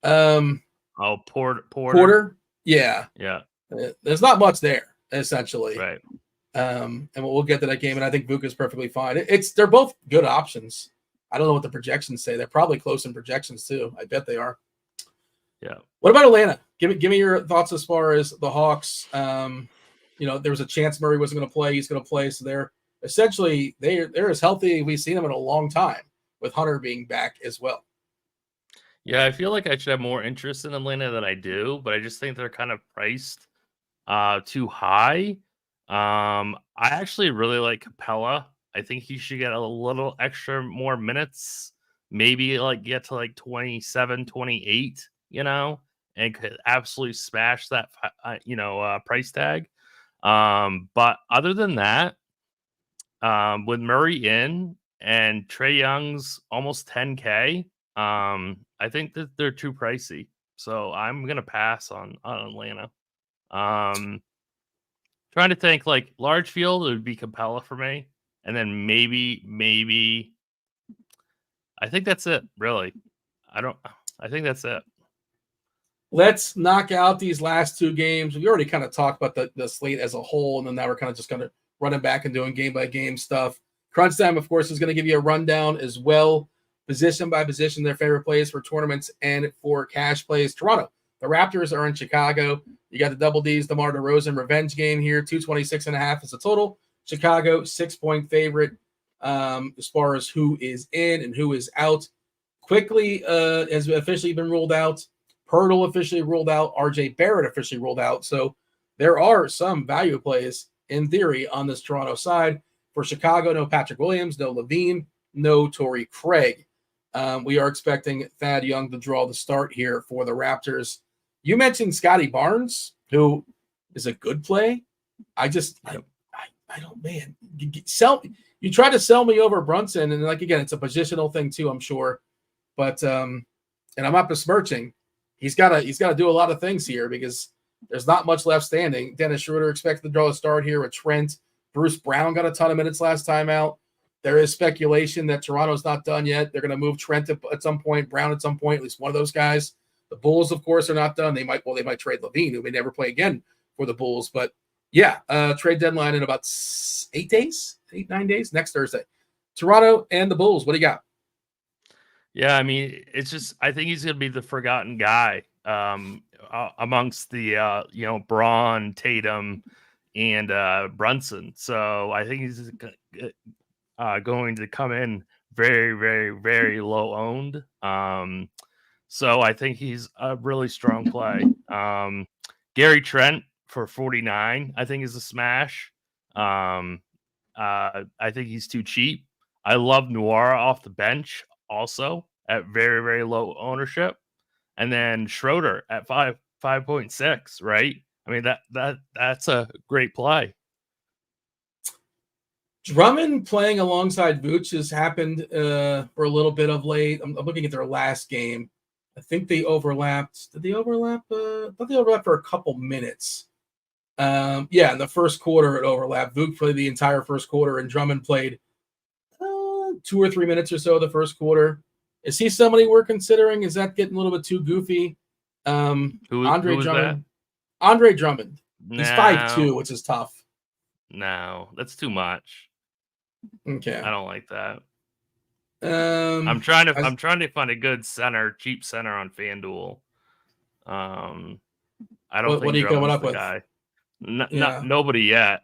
Porter. Yeah. There's not much there essentially. Right. And we'll get to that game, and I think Vooch is perfectly fine. They're both good options. I don't know what the projections say. They're probably close in projections too. I bet they are. Yeah. What about Atlanta? Give me your thoughts as far as the Hawks. There was a chance Murray wasn't going to play. He's going to play, so they're essentially they're as healthy as we've seen them in a long time, with Hunter being back as well. Yeah, I feel like I should have more interest in Atlanta than I do, but I just think they're kind of priced too high. I actually really like Capella. I think he should get a little extra more minutes, maybe like get to like 27, 28, and could absolutely smash that, price tag. But other than that, with Murray in and Trae Young's almost 10K, I think that they're too pricey. So I'm going to pass on Atlanta. Trying to think like large field, it would be Capella for me. And then maybe I think that's it, really. I think that's it. Let's knock out these last two games. We already kind of talked about the slate as a whole, and then now we're kind of just kind of running back and doing game by game stuff. Crunch Time, of course, is going to give you a rundown as well, position by position, their favorite plays for tournaments and for cash plays. Toronto, the Raptors are in Chicago. You got the double D's, DeMar DeRozan revenge game here. 226.5 is the total. Chicago, 6-point favorite as far as who is in and who is out. Quickly has officially been ruled out. Pirtle officially ruled out. RJ Barrett officially ruled out. So there are some value plays in theory on this Toronto side. For Chicago, no Patrick Williams, no Levine, no Torrey Craig. We are expecting Thad Young to draw the start here for the Raptors. You mentioned Scotty Barnes, who is a good play. I don't, man. You try to sell me over Brunson, and like again, it's a positional thing too, I'm sure. But and I'm not besmirching. He's got to do a lot of things here because there's not much left standing. Dennis Schroeder expected to draw a start here with Trent. Bruce Brown got a ton of minutes last time out. There is speculation that Toronto's not done yet. They're going to move Trent at some point, Brown at some point, at least one of those guys. The Bulls, of course, are not done. They might trade Levine, who may never play again for the Bulls. But yeah, trade deadline in about 9 days, next Thursday. Toronto and the Bulls. What do you got? Yeah, I mean, it's just I think he's going to be the forgotten guy amongst the Braun, Tatum, and Brunson. So I think he's going to come in very, very, very low owned. So I think he's a really strong play. Gary Trent for 49, I think is a smash. I think he's too cheap. I love Nwora off the bench also at very, very low ownership. And then Schroeder at 5.6, right? I mean, that's a great play. Drummond playing alongside Vooch has happened for a little bit of late. I'm looking at their last game. I think they overlapped. Did they overlap? I thought they overlapped for a couple minutes. In the first quarter it overlapped. Vooch played the entire first quarter, and Drummond played 2 or 3 minutes or so the first quarter. Is he somebody we're considering? Is that getting a little bit too goofy? Andre Drummond. Andre Drummond. He's 5'2", which is tough. No, that's too much. Okay, I don't like that. I'm trying to find a good center, cheap center on FanDuel. I don't think what are you coming up with? Guy. Nobody yet.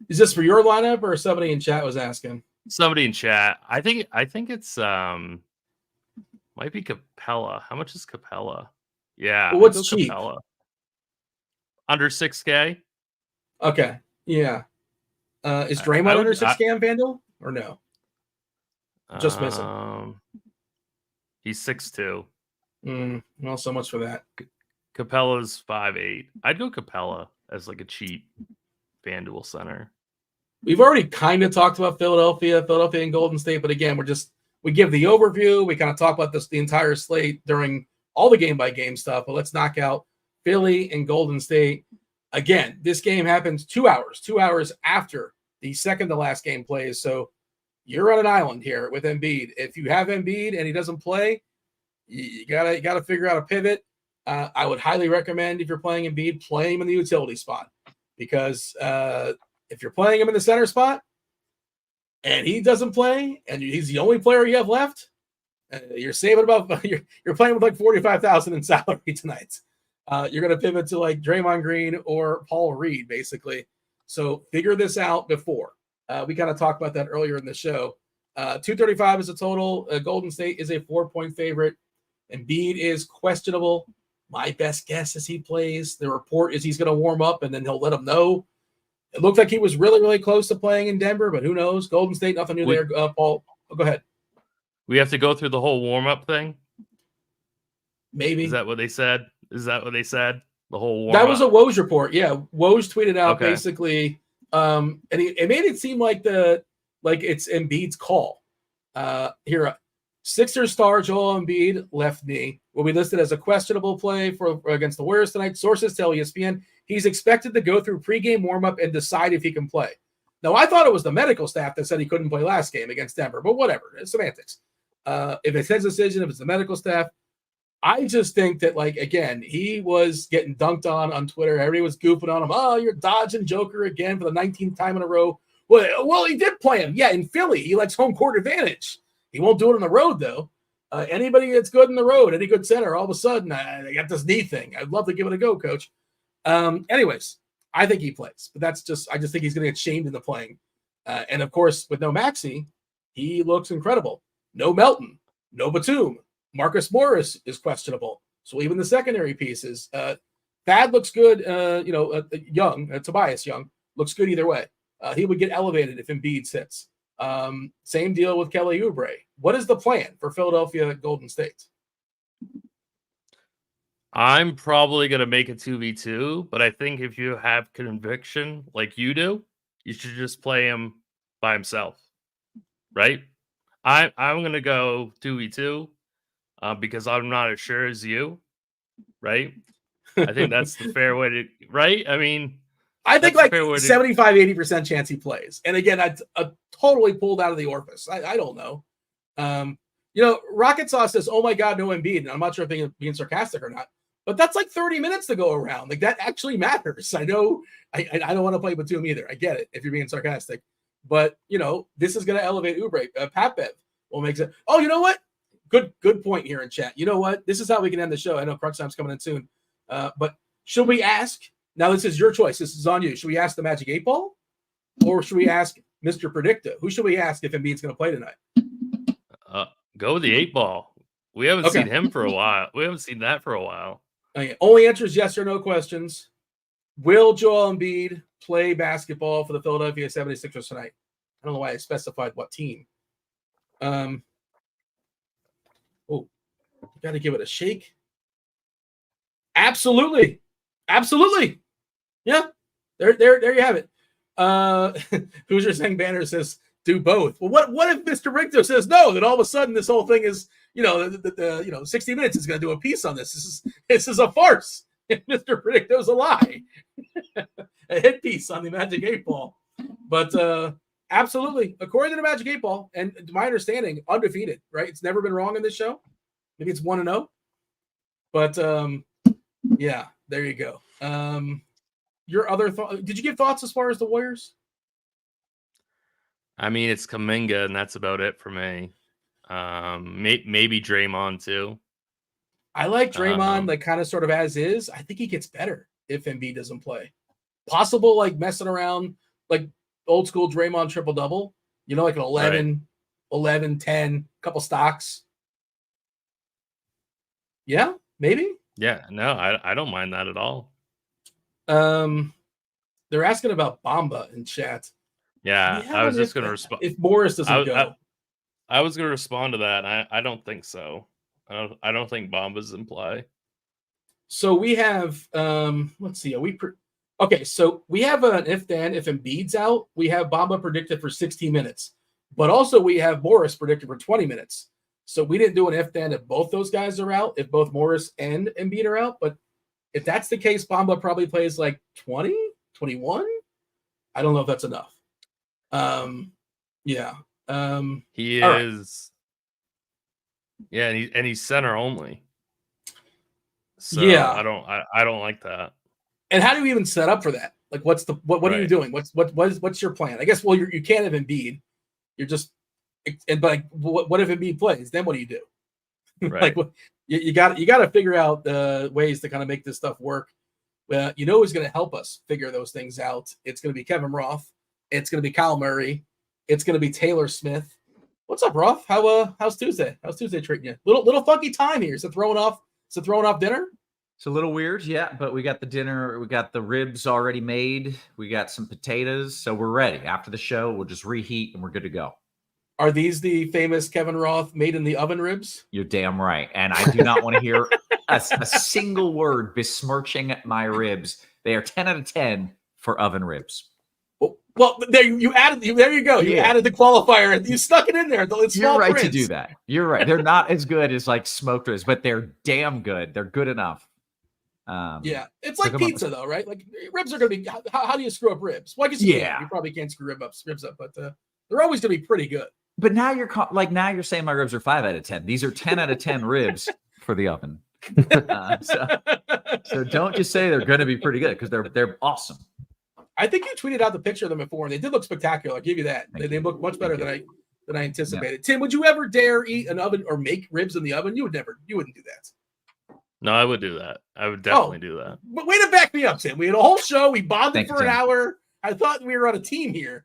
Is this for your lineup or somebody in chat was asking? Somebody in chat. I think it's might be Capella. How much is Capella? Yeah. Well, what's cheap? Capella. Under 6K. Okay. Yeah. Is Draymond under 6K on FanDuel or no? Just missing. He's 6'2". Well, so much for that. Capella's 5'8". I'd go Capella as like a cheap FanDuel center. We've already kind of talked about Philadelphia and Golden State, but again, we give the overview. We kind of talk about the entire slate during all the game-by-game stuff, but let's knock out Philly and Golden State. Again, this game happens 2 hours after the second to last game plays. So you're on an island here with Embiid. If you have Embiid and he doesn't play, you gotta figure out a pivot. I would highly recommend, if you're playing Embiid, play him in the utility spot, because if you're playing him in the center spot and he doesn't play and he's the only player you have left, you're saving about you're playing with like $45,000 in salary tonight. You're going to pivot to like Draymond Green or Paul Reed, basically. So figure this out before. We kind of talked about that earlier in the show. 235 is a total. Golden State is a 4-point favorite. Embiid is questionable. My best guess is he plays. The report is he's going to warm up and then he'll let him know. It looked like he was really, really close to playing in Denver, but who knows? Golden State, nothing new there. Paul, go ahead. We have to go through the whole warm-up thing? Maybe. Is that what they said? The whole warm-up? That was a Woj report. Yeah, Woj tweeted out basically, and it made it seem like it's Embiid's call. Here, Sixers star Joel Embiid, left knee, will be listed as a questionable play for against the Warriors tonight. Sources tell ESPN he's expected to go through pregame warm-up and decide if he can play. Now, I thought it was the medical staff that said he couldn't play last game against Denver, but whatever. It's semantics. If it's his decision, if it's the medical staff, I just think that, again, he was getting dunked on Twitter. Everybody was goofing on him. Oh, you're dodging Joker again for the 19th time in a row. Well, he did play him. Yeah, in Philly. He likes home court advantage. He won't do it on the road, though. Anybody that's good in the road, any good center, all of a sudden, they got this knee thing. I'd love to give it a go, coach. Anyways, I think he plays. But I just think he's going to get shamed into playing. And, of course, with no Maxey, he looks incredible. No Melton. No Batum. Marcus Morris is questionable. So even the secondary pieces. Thad looks good. Tobias Young looks good either way. He would get elevated if Embiid sits. Same deal with Kelly Oubre. What is the plan for Philadelphia Golden State? I'm probably going to make a 2v2, but I think if you have conviction like you do, you should just play him by himself, right? I'm going to go 2v2 because I'm not as sure as you, right? I think that's the fair way to, right? I mean, I think 75-80% chance he plays. And again, I totally pulled out of the orifice. I don't know. Rocket Sauce says, oh my God, no Embiid. And I'm not sure if being sarcastic or not, but that's like 30 minutes to go around. Like, that actually matters. I know I don't want to play Batum either. I get it if you're being sarcastic, but this is going to elevate Oubre. Pat Bev will make it. Oh, you know what? Good point here in chat. You know what? This is how we can end the show. I know crunch time's coming in soon. But should we ask? Now, this is your choice. This is on you. Should we ask the Magic 8 Ball, or should we ask Mr. Predicta? Who should we ask if Embiid's going to play tonight? Go with the 8 Ball. We haven't seen him for a while. We haven't seen that for a while. Okay. Only answers yes or no questions. Will Joel Embiid play basketball for the Philadelphia 76ers tonight? I don't know why I specified what team. Oh, you got to give it a shake. Absolutely. Yeah, there you have it. Hoosier Sang Banner says do both. Well, what if Mr. Rigdo says no? Then all of a sudden this whole thing is, 60 Minutes is going to do a piece on this. This is a farce. Mr. Rigdo's a lie. A hit piece on the Magic 8 Ball. But absolutely, according to the Magic 8 Ball, and to my understanding, undefeated. Right? It's never been wrong in this show. Maybe it's 1-0. But yeah, there you go. Your other thought? Did you give thoughts as far as the Warriors? I mean, it's Kuminga, and that's about it for me. Maybe Draymond too. I like Draymond, like kind of sort of as is. I think he gets better if Embiid doesn't play. Possible, like messing around, like old school Draymond triple double. Like an 11, 10, couple stocks. Yeah, maybe. Yeah, no, I don't mind that at all. They're asking about Bamba in chat. Yeah, I was just going to respond. If Morris doesn't go. I was going to respond to that. I don't think so. I don't think Bamba's in play. So we have, let's see. Okay, so we have an if Embiid's out, we have Bamba predicted for 60 minutes. But also we have Morris predicted for 20 minutes. So we didn't do an if both those guys are out, if both Morris and Embiid are out. But if that's the case, Bamba probably plays like 20, 21. I don't know if that's enough. Yeah. He is. Right. Yeah, and he's center only. So yeah, I don't like that. And how do you even set up for that? Like, what right. Are you doing? What's your plan? I guess you can't have Embiid. You're just but what if Embiid plays? Then what do you do? Right. Like you got to figure out ways to kind of make this stuff work. Who's going to help us figure those things out? It's going to be Kevin Roth. It's going to be Kyle Murray. It's going to be Taylor Smith. What's up, Roth? How's Tuesday? How's Tuesday treating you? Little funky time here. Is it throwing off dinner? It's a little weird, yeah, but we got the dinner. We got the ribs already made. We got some potatoes, so we're ready. After the show, we'll just reheat and we're good to go. Are these the famous Kevin Roth made in the oven ribs? You're damn right. And I do not want to hear a single word besmirching my ribs. They are 10 out of 10 for oven ribs. Well, there you added. There you go. You added the qualifier. You stuck it in there. You're right to do that. You're right. They're not as good as like smoked ribs, but they're damn good. They're good enough. Yeah, it's like pizza though, right? Like ribs are going to be. How do you screw up ribs? Well, I guess you probably can't screw ribs up, but they're always going to be pretty good. But now you're saying my ribs are 5 out of 10. These are 10 out of 10 ribs for the oven. So don't just say they're going to be pretty good because they're awesome. I think you tweeted out the picture of them before, and they did look spectacular. I'll give you that. They look much better than I anticipated. Yeah. Tim, would you ever dare eat an oven or make ribs in the oven? You wouldn't do that. No, I would do that. I would definitely do that. But way to back me up, Tim. We had a whole show. We bonded for an hour. I thought we were on a team here.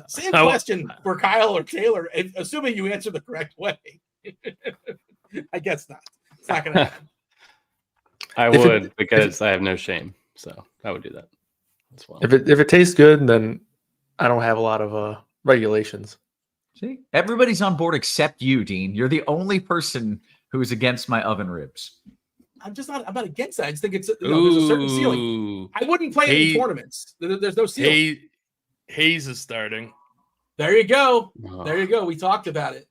Same question for Kyle or Taylor, assuming you answer the correct way. I guess not. It's not going to happen. I would because I have no shame. So I would do that as well. If it tastes good, then I don't have a lot of regulations. See, everybody's on board except you, Dean. You're the only person who is against my oven ribs. I'm not against that. I just think there's a certain ceiling. I wouldn't play any tournaments. There's no ceiling. Hayes is starting. There you go. There you go. We talked about it.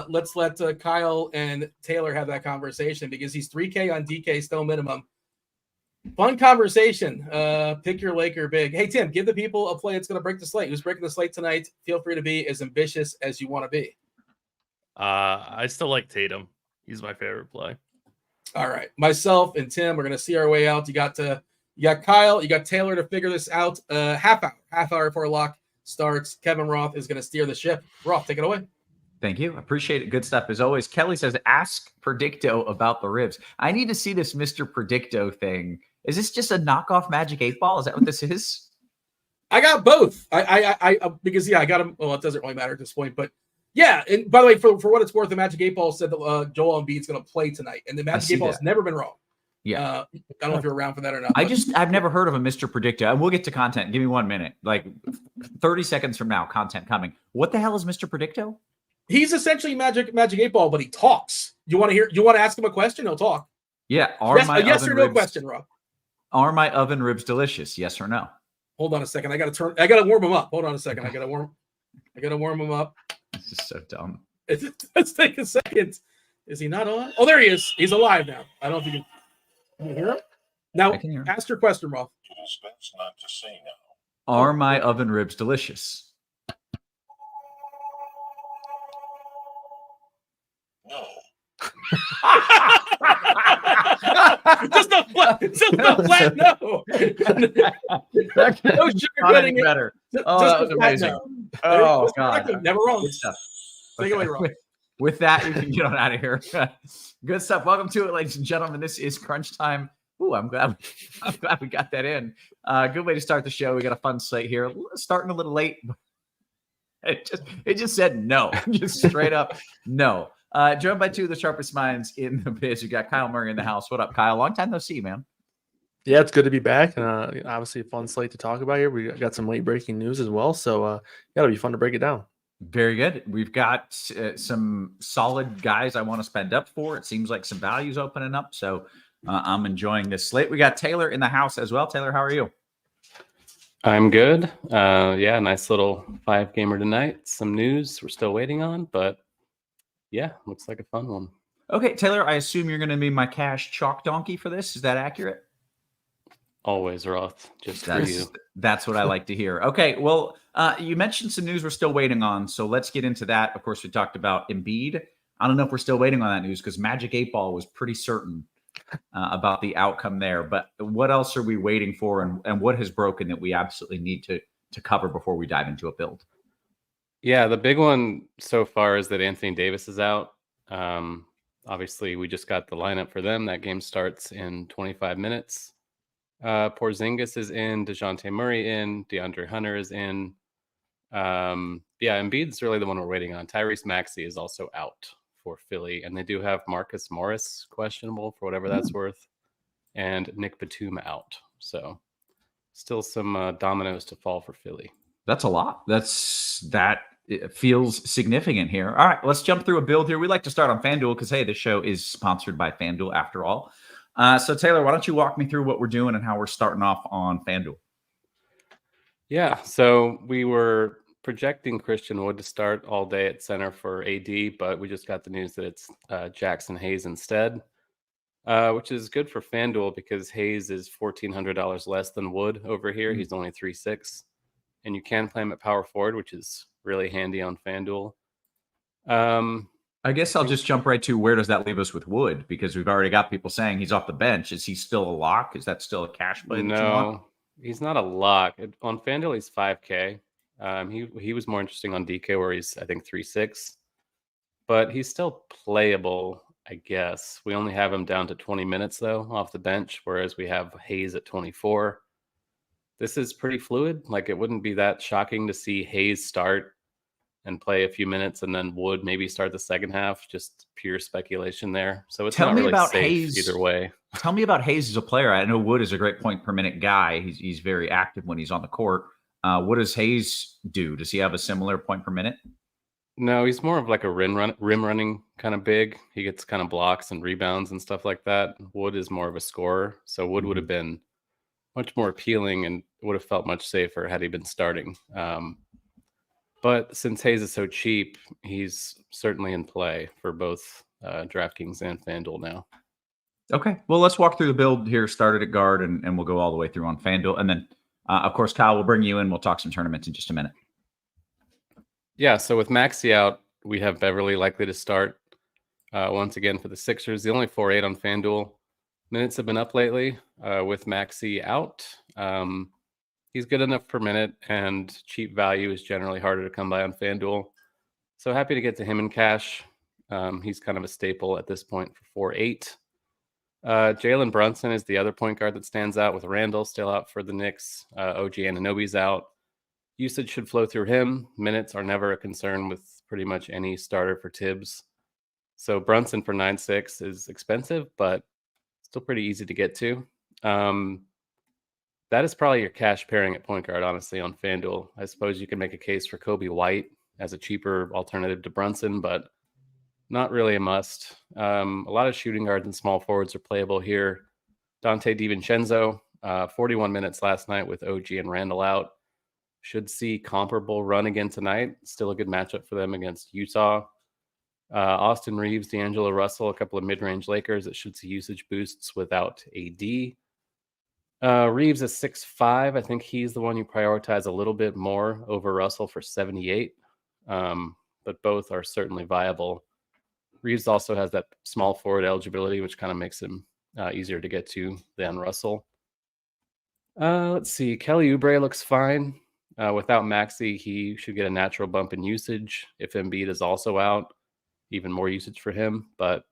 Let's let Kyle and Taylor have that conversation because he's 3K on DK still minimum. Fun conversation. Pick your Laker big. Hey, Tim, give the people a play that's going to break the slate. Who's breaking the slate tonight? Feel free to be as ambitious as you want to be. I still like Tatum. He's my favorite play. All right. Myself and Tim, we're going to see our way out. You got Kyle, you got Taylor to figure this out. Half hour before lock starts. Kevin Roth is going to steer the ship. Roth, take it away. Thank you. Appreciate it. Good stuff as always. Kelly says, ask Predicto about the ribs. I need to see this Mr. Predicto thing. Is this just a knockoff Magic 8 Ball? Is that what this is? I got both. I because I got them. Well, it doesn't really matter at this point, but yeah. And by the way, for what it's worth, the Magic 8 Ball said that Joel Embiid's going to play tonight, and the Magic 8 Ball has never been wrong. Yeah. I don't know if you're around for that or not. I've never heard of a Mr. Predicto. We'll get to content. Give me 1 minute. Like 30 seconds from now, content coming. What the hell is Mr. Predicto? He's essentially Magic 8-Ball, but he talks. You want to ask him a question? He'll talk. Yeah. Yes or no question, Rob. Are my oven ribs delicious? Yes or no? Hold on a second. I gotta warm him up. Hold on a second. I gotta warm him up. This is so dumb. Let's take a second. Is he not on? Oh, there he is. He's alive now. I don't know if you can hear him? Now, ask your question, Rob. Not to say no. Are my oven ribs delicious? No. just a flat no. No sugarcoating it. Better. Just that was amazing. No. Oh, God. Never wrong. Good stuff. Take it away, Rob. With that, you can get on out of here. Good stuff. Welcome to it, ladies and gentlemen. This is Crunch Time. Ooh, I'm glad we got that in. Good way to start the show. We got a fun slate here. Starting a little late. It just said no. Just straight up no. Joined by two of the sharpest minds in the biz. We got Kyle Murray in the house. What up, Kyle? Long time no see, man. Yeah, it's good to be back. Obviously a fun slate to talk about here. We got some late breaking news as well. So it'll be fun to break it down. Very good. We've got some solid guys I want to spend up for. It seems like some values opening up. So I'm enjoying this slate. We got Taylor in the house as well. Taylor, how are you? I'm good. Nice little 5-gamer tonight. Some news we're still waiting on, but yeah, looks like a fun one. Okay, Taylor, I assume you're going to be my cash chalk donkey for this. Is that accurate? Always, Roth. Just for you. That's what I like to hear. Okay, well, you mentioned some news we're still waiting on, so let's get into that. Of course, we talked about Embiid. I don't know if we're still waiting on that news because Magic 8-Ball was pretty certain about the outcome there. But what else are we waiting for, and what has broken that we absolutely need to cover before we dive into a build? Yeah, the big one so far is that Anthony Davis is out. Obviously, we just got the lineup for them. That game starts in 25 minutes. Porzingis is in, DeJounte Murray in, DeAndre Hunter is in. Embiid's really the one we're waiting on. Tyrese Maxey is also out for Philly, and they do have Marcus Morris questionable for whatever that's worth, and Nick Batum out. So still some dominoes to fall for Philly. That's a lot. It feels significant here. All right, let's jump through a build here. We like to start on FanDuel because, hey, this show is sponsored by FanDuel after all. So, Taylor, why don't you walk me through what we're doing and how we're starting off on FanDuel? Yeah, so we were projecting Christian Wood to start all day at center for AD, but we just got the news that it's Jackson Hayes instead, which is good for FanDuel because Hayes is $1,400 less than Wood over here. He's only 3.6, and you can play him at power forward, which is really handy on FanDuel. I guess I'll just jump right to where does that leave us with Wood? Because we've already got people saying he's off the bench. Is he still a lock? Is that still a cash play? No, he's not a lock. On FanDuel, he's 5K. He was more interesting on DK where he's, I think, 3.6. But he's still playable, I guess. We only have him down to 20 minutes, though, off the bench, whereas we have Hayes at 24. This is pretty fluid. Like, it wouldn't be that shocking to see Hayes start and play a few minutes and then Wood maybe start the second half. Just pure speculation there. So it's not really safe either way. Tell me about Hayes as a player. I know Wood is a great point per minute guy. He's very active when he's on the court. What does Hayes do? Does he have a similar point per minute? No, he's more of like a rim running kind of big. He gets kind of blocks and rebounds and stuff like that. Wood is more of a scorer. So Wood would have been much more appealing and would have felt much safer had he been starting. But since Hayes is so cheap, he's certainly in play for both DraftKings and FanDuel now. Okay. Well, let's walk through the build here. Started at guard, and we'll go all the way through on FanDuel. And then, of course, Kyle, we'll bring you in. We'll talk some tournaments in just a minute. Yeah, so with Maxey out, we have Beverly likely to start once again for the Sixers. The only 4.8 on FanDuel. Minutes have been up lately with Maxey out. He's good enough per minute, and cheap value is generally harder to come by on FanDuel. So happy to get to him in cash. He's kind of a staple at this point for 4.8. Jalen Brunson is the other point guard that stands out with Randall still out for the Knicks. OG Anunoby's out. Usage should flow through him. Minutes are never a concern with pretty much any starter for Tibbs. So Brunson for 9.6 is expensive, but Still pretty easy to get to. That is probably your cash pairing at point guard, honestly, on FanDuel. I suppose you can make a case for Kobe White as a cheaper alternative to Brunson, but not really a must. A lot of shooting guards and small forwards are playable here. Dante DiVincenzo, 41 minutes last night with OG and Randall out. Should see comparable run again tonight. Still a good matchup for them against Utah. Austin Reeves, D'Angelo Russell, a couple of mid-range Lakers that should see usage boosts without AD. Reeves is 6'5". I think he's the one you prioritize a little bit more over Russell for 78. But both are certainly viable. Reeves also has that small forward eligibility, which kind of makes him easier to get to than Russell. Let's see. Kelly Oubre looks fine. Without Maxey, he should get a natural bump in usage. If Embiid is also out, even more usage for him, but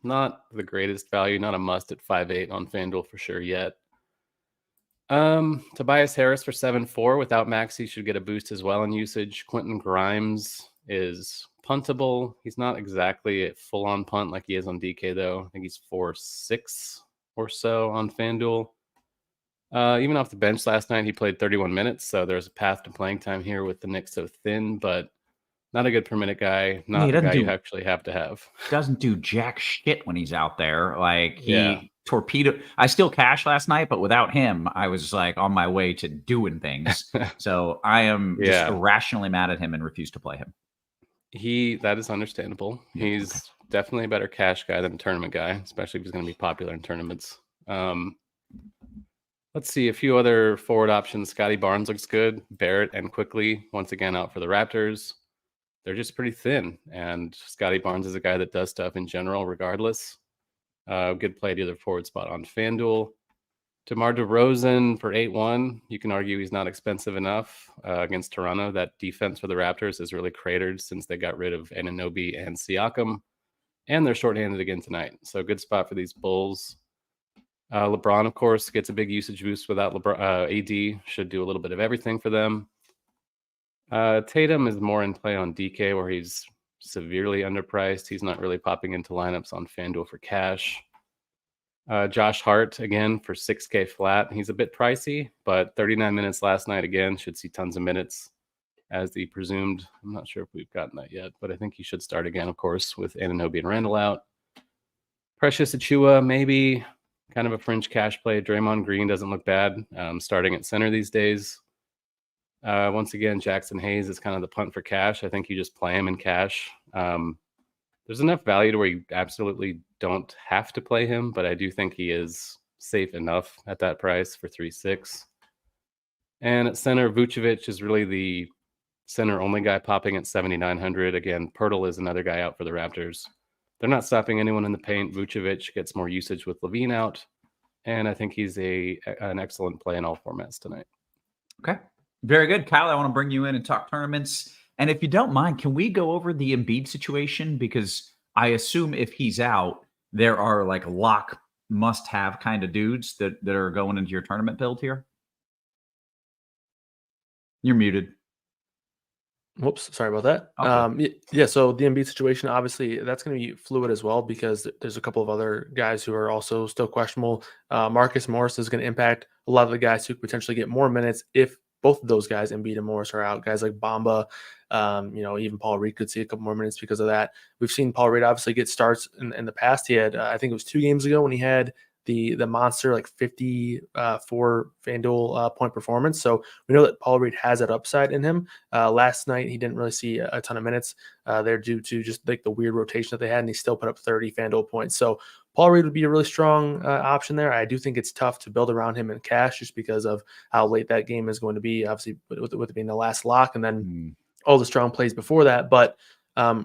not the greatest value, not a must at 5'8" on FanDuel for sure yet. Tobias Harris for 7'4". Without Maxey, should get a boost as well in usage. Quentin Grimes is puntable. He's not exactly a full-on punt like he is on DK, though. I think he's 4'6" or so on FanDuel. Even off the bench last night, he played 31 minutes, so there's a path to playing time here with the Knicks so thin, but not a good per minute guy. Not a guy you actually have to have. Doesn't do jack shit when he's out there. Like he torpedoed. I still cashed last night, but without him, I was like on my way to doing things. So I am just irrationally mad at him and refuse to play him. That is understandable. He's definitely a better cash guy than a tournament guy, especially if he's going to be popular in tournaments. Let's see a few other forward options. Scotty Barnes looks good. Barrett and Quickly once again out for the Raptors. They're just pretty thin, and Scotty Barnes is a guy that does stuff in general regardless. Good play to the forward spot on FanDuel. DeMar DeRozan for 8-1. You can argue he's not expensive enough against Toronto. That defense for the Raptors is really cratered since they got rid of Anunoby and Siakam, and they're shorthanded again tonight. So good spot for these Bulls. LeBron, of course, gets a big usage boost without AD. Should do a little bit of everything for them. Tatum is more in play on DK, where he's severely underpriced. He's not really popping into lineups on FanDuel for cash. Josh Hart, again, for 6K flat. He's a bit pricey, but 39 minutes last night, again, should see tons of minutes as the presumed. I'm not sure if we've gotten that yet, but I think he should start again, of course, with Anunoby and Randall out. Precious Achiuwa, maybe kind of a fringe cash play. Draymond Green doesn't look bad starting at center these days. Once again, Jackson Hayes is kind of the punt for cash. I think you just play him in cash. There's enough value to where you absolutely don't have to play him, but I do think he is safe enough at that price for 3.6. And at center, Vucevic is really the center only guy popping at 7,900. Again, Pirtle is another guy out for the Raptors. They're not stopping anyone in the paint. Vucevic gets more usage with Levine out, and I think he's an excellent play in all formats tonight. Okay. Very good. Kyle, I want to bring you in and talk tournaments. And if you don't mind, can we go over the Embiid situation? Because I assume if he's out, there are like lock must-have kind of dudes that are going into your tournament build here. You're muted. Whoops, sorry about that. Okay. So the Embiid situation, obviously, that's going to be fluid as well because there's a couple of other guys who are also still questionable. Marcus Morris is going to impact a lot of the guys who could potentially get more minutes if both of those guys, Embiid and Morris, are out. Guys like Bamba, even Paul Reed could see a couple more minutes because of that. We've seen Paul Reed obviously get starts in the past. He had, I think it was 2 games ago when he had the monster like 54 FanDuel point performance. So we know that Paul Reed has that upside in him. Last night he didn't really see a ton of minutes there due to just like the weird rotation that they had, and he still put up 30 FanDuel points. So Paul Reed would be a really strong option there. I do think it's tough to build around him in cash just because of how late that game is going to be, obviously with it being the last lock and then all the strong plays before that. But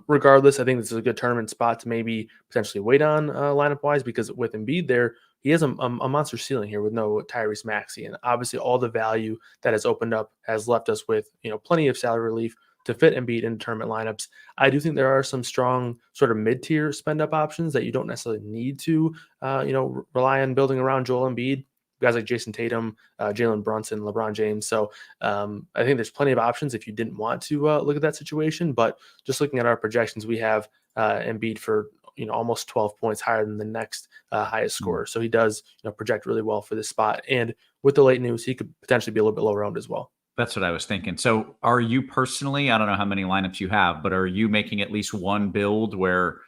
regardless, I think this is a good tournament spot to maybe potentially wait on lineup-wise because with Embiid there, he has a monster ceiling here with no Tyrese Maxey. And obviously all the value that has opened up has left us with plenty of salary relief to fit Embiid into tournament lineups. I do think there are some strong sort of mid-tier spend-up options that you don't necessarily need to rely on building around Joel Embiid. Guys like Jason Tatum, Jalen Brunson, LeBron James. So I think there's plenty of options if you didn't want to look at that situation. But just looking at our projections, we have Embiid for almost 12 points higher than the next highest scorer. So he does project really well for this spot. And with the late news, he could potentially be a little bit lower owned as well. That's what I was thinking. So are you personally, I don't know how many lineups you have, but are you making at least one build where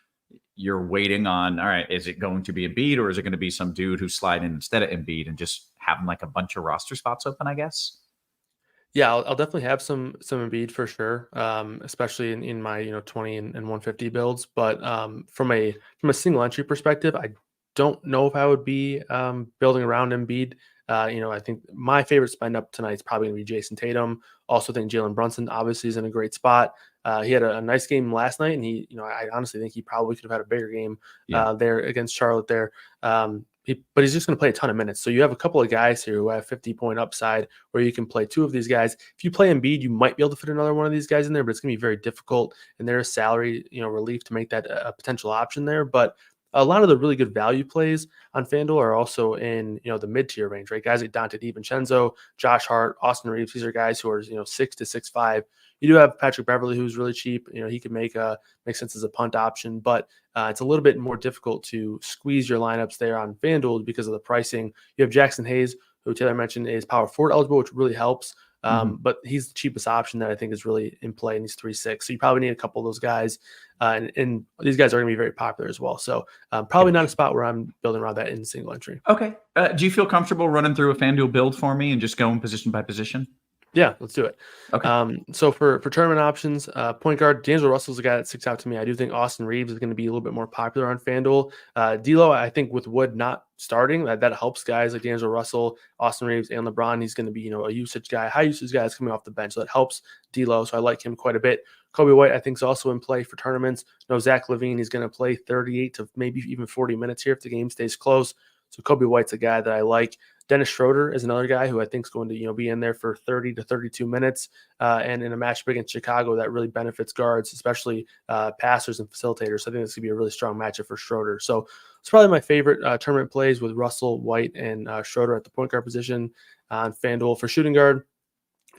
you're waiting on, all right, is it going to be Embiid or is it going to be some dude who's sliding instead of Embiid and just having like a bunch of roster spots open, I guess? Yeah, I'll definitely have some Embiid for sure, especially in my 20 and 150 builds. But from a single entry perspective, I don't know if I would be building around Embiid. I think my favorite spend up tonight is probably going to be Jason Tatum. Also think Jalen Brunson obviously is in a great spot. He had a nice game last night, and I honestly think he probably could have had a bigger game there against Charlotte there. But he's just going to play a ton of minutes. So you have a couple of guys here who have 50-point upside where you can play two of these guys. If you play Embiid, you might be able to fit another one of these guys in there, but it's going to be very difficult. And there's salary, relief to make that a potential option there. But a lot of the really good value plays on FanDuel are also in, the mid-tier range, right? Guys like Dante DiVincenzo, Josh Hart, Austin Reeves. These are guys who are, 6 to 6'5". You do have Patrick Beverly, who's really cheap. He can make sense as a punt option, but it's a little bit more difficult to squeeze your lineups there on FanDuel because of the pricing. You have Jackson Hayes, who Taylor mentioned is power forward eligible, which really helps. But he's the cheapest option that I think is really in play, and he's 3.6. So you probably need a couple of those guys, and these guys are going to be very popular as well. So probably not a spot where I'm building around that in single entry. Okay. Do you feel comfortable running through a FanDuel build for me and just going position by position? Yeah, let's do it. Okay. So for tournament options, point guard, D'Angelo Russell's the guy that sticks out to me. I do think Austin Reeves is going to be a little bit more popular on FanDuel. D'Lo, I think with Wood not starting, that helps guys like D'Angelo Russell, Austin Reeves, and LeBron. He's going to be, a usage guy, high usage guy coming off the bench. So that helps D'Lo. So I like him quite a bit. Kobe White, I think, is also in play for tournaments. Zach LaVine, he's going to play 38 to maybe even 40 minutes here if the game stays close. So Kobe White's a guy that I like. Dennis Schroeder is another guy who I think is going to be in there for 30 to 32 minutes, and in a matchup against Chicago that really benefits guards, especially passers and facilitators. So I think this could be a really strong matchup for Schroeder. So it's probably my favorite tournament plays with Russell, White, and Schroeder at the point guard position on FanDuel. For shooting guard,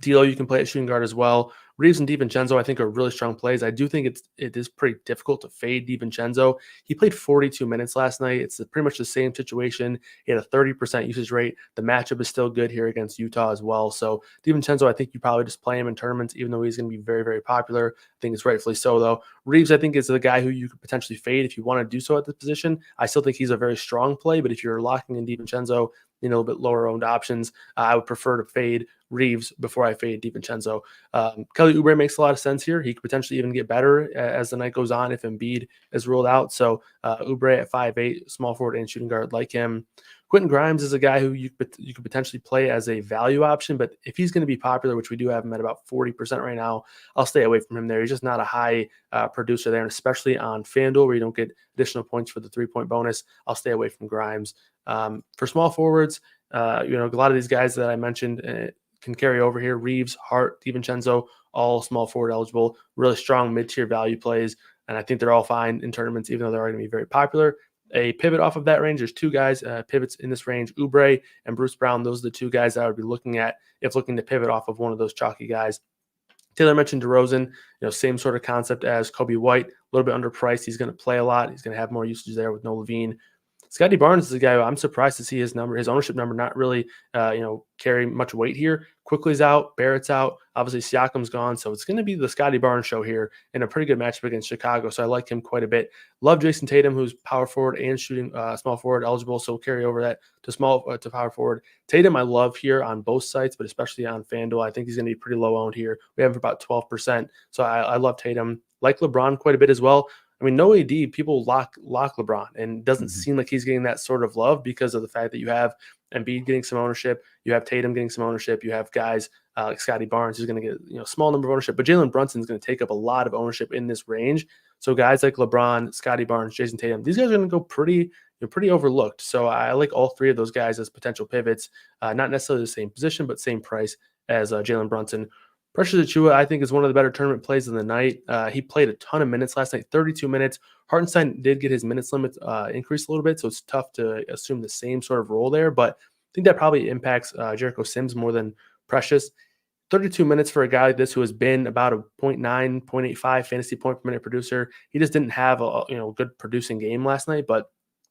D'Lo, you can play at shooting guard as well. Reeves and DiVincenzo, I think, are really strong plays. I do think it is pretty difficult to fade DiVincenzo. He played 42 minutes last night. It's pretty much the same situation. He had a 30% usage rate. The matchup is still good here against Utah as well. So DiVincenzo, I think you probably just play him in tournaments, even though he's going to be very, very popular. I think it's rightfully so, though. Reeves, I think, is the guy who you could potentially fade if you want to do so at this position. I still think he's a very strong play, but if you're locking in DiVincenzo, a little bit lower owned options, I would prefer to fade Reeves before I fade DiVincenzo. Kelly Oubre makes a lot of sense here. He could potentially even get better as the night goes on if Embiid is ruled out. So Oubre at 5'8", small forward and shooting guard, like him. Quentin Grimes is a guy who you could potentially play as a value option, but if he's going to be popular, which we do have him at about 40% right now, I'll stay away from him there. He's just not a high producer there, and especially on FanDuel where you don't get additional points for the 3-point bonus, I'll stay away from Grimes. For small forwards, a lot of these guys that I mentioned can carry over here. Reeves, Hart, DiVincenzo, all small forward eligible, really strong mid-tier value plays, and I think they're all fine in tournaments, even though they're going to be very popular. A pivot off of that range, there's two guys, pivots in this range, Oubre and Bruce Brown. Those are the two guys that I would be looking at if looking to pivot off of one of those chalky guys. Taylor mentioned DeRozan, same sort of concept as Kobe White, a little bit underpriced. He's going to play a lot. He's going to have more usage there with no LaVine. Scotty Barnes is a guy who I'm surprised to see his ownership number not really, carry much weight here. Quickly's out, Barrett's out. Obviously, Siakam's gone. So it's going to be the Scotty Barnes show here in a pretty good matchup against Chicago. So I like him quite a bit. Love Jason Tatum, who's power forward and shooting small forward eligible. So we'll carry over that to power forward. Tatum, I love here on both sites, but especially on FanDuel. I think he's going to be pretty low owned here. We have about 12%. So I love Tatum. Like LeBron quite a bit as well. I mean, no AD, people lock LeBron, and it doesn't seem like he's getting that sort of love because of the fact that you have Embiid getting some ownership, you have Tatum getting some ownership, you have guys like Scotty Barnes who's going to get a small number of ownership, but Jalen Brunson is going to take up a lot of ownership in this range. So guys like LeBron, Scotty Barnes, Jason Tatum, these guys are going to go pretty overlooked. So I like all three of those guys as potential pivots, not necessarily the same position, but same price as Jalen Brunson. Precious Achiuwa, I think, is one of the better tournament plays of the night. He played a ton of minutes last night, 32 minutes. Hartenstein did get his minutes limit increased a little bit, so it's tough to assume the same sort of role there. But I think that probably impacts Jericho Sims more than Precious. 32 minutes for a guy like this who has been about a 0.9, 0.85 fantasy point per minute producer. He just didn't have a good producing game last night, but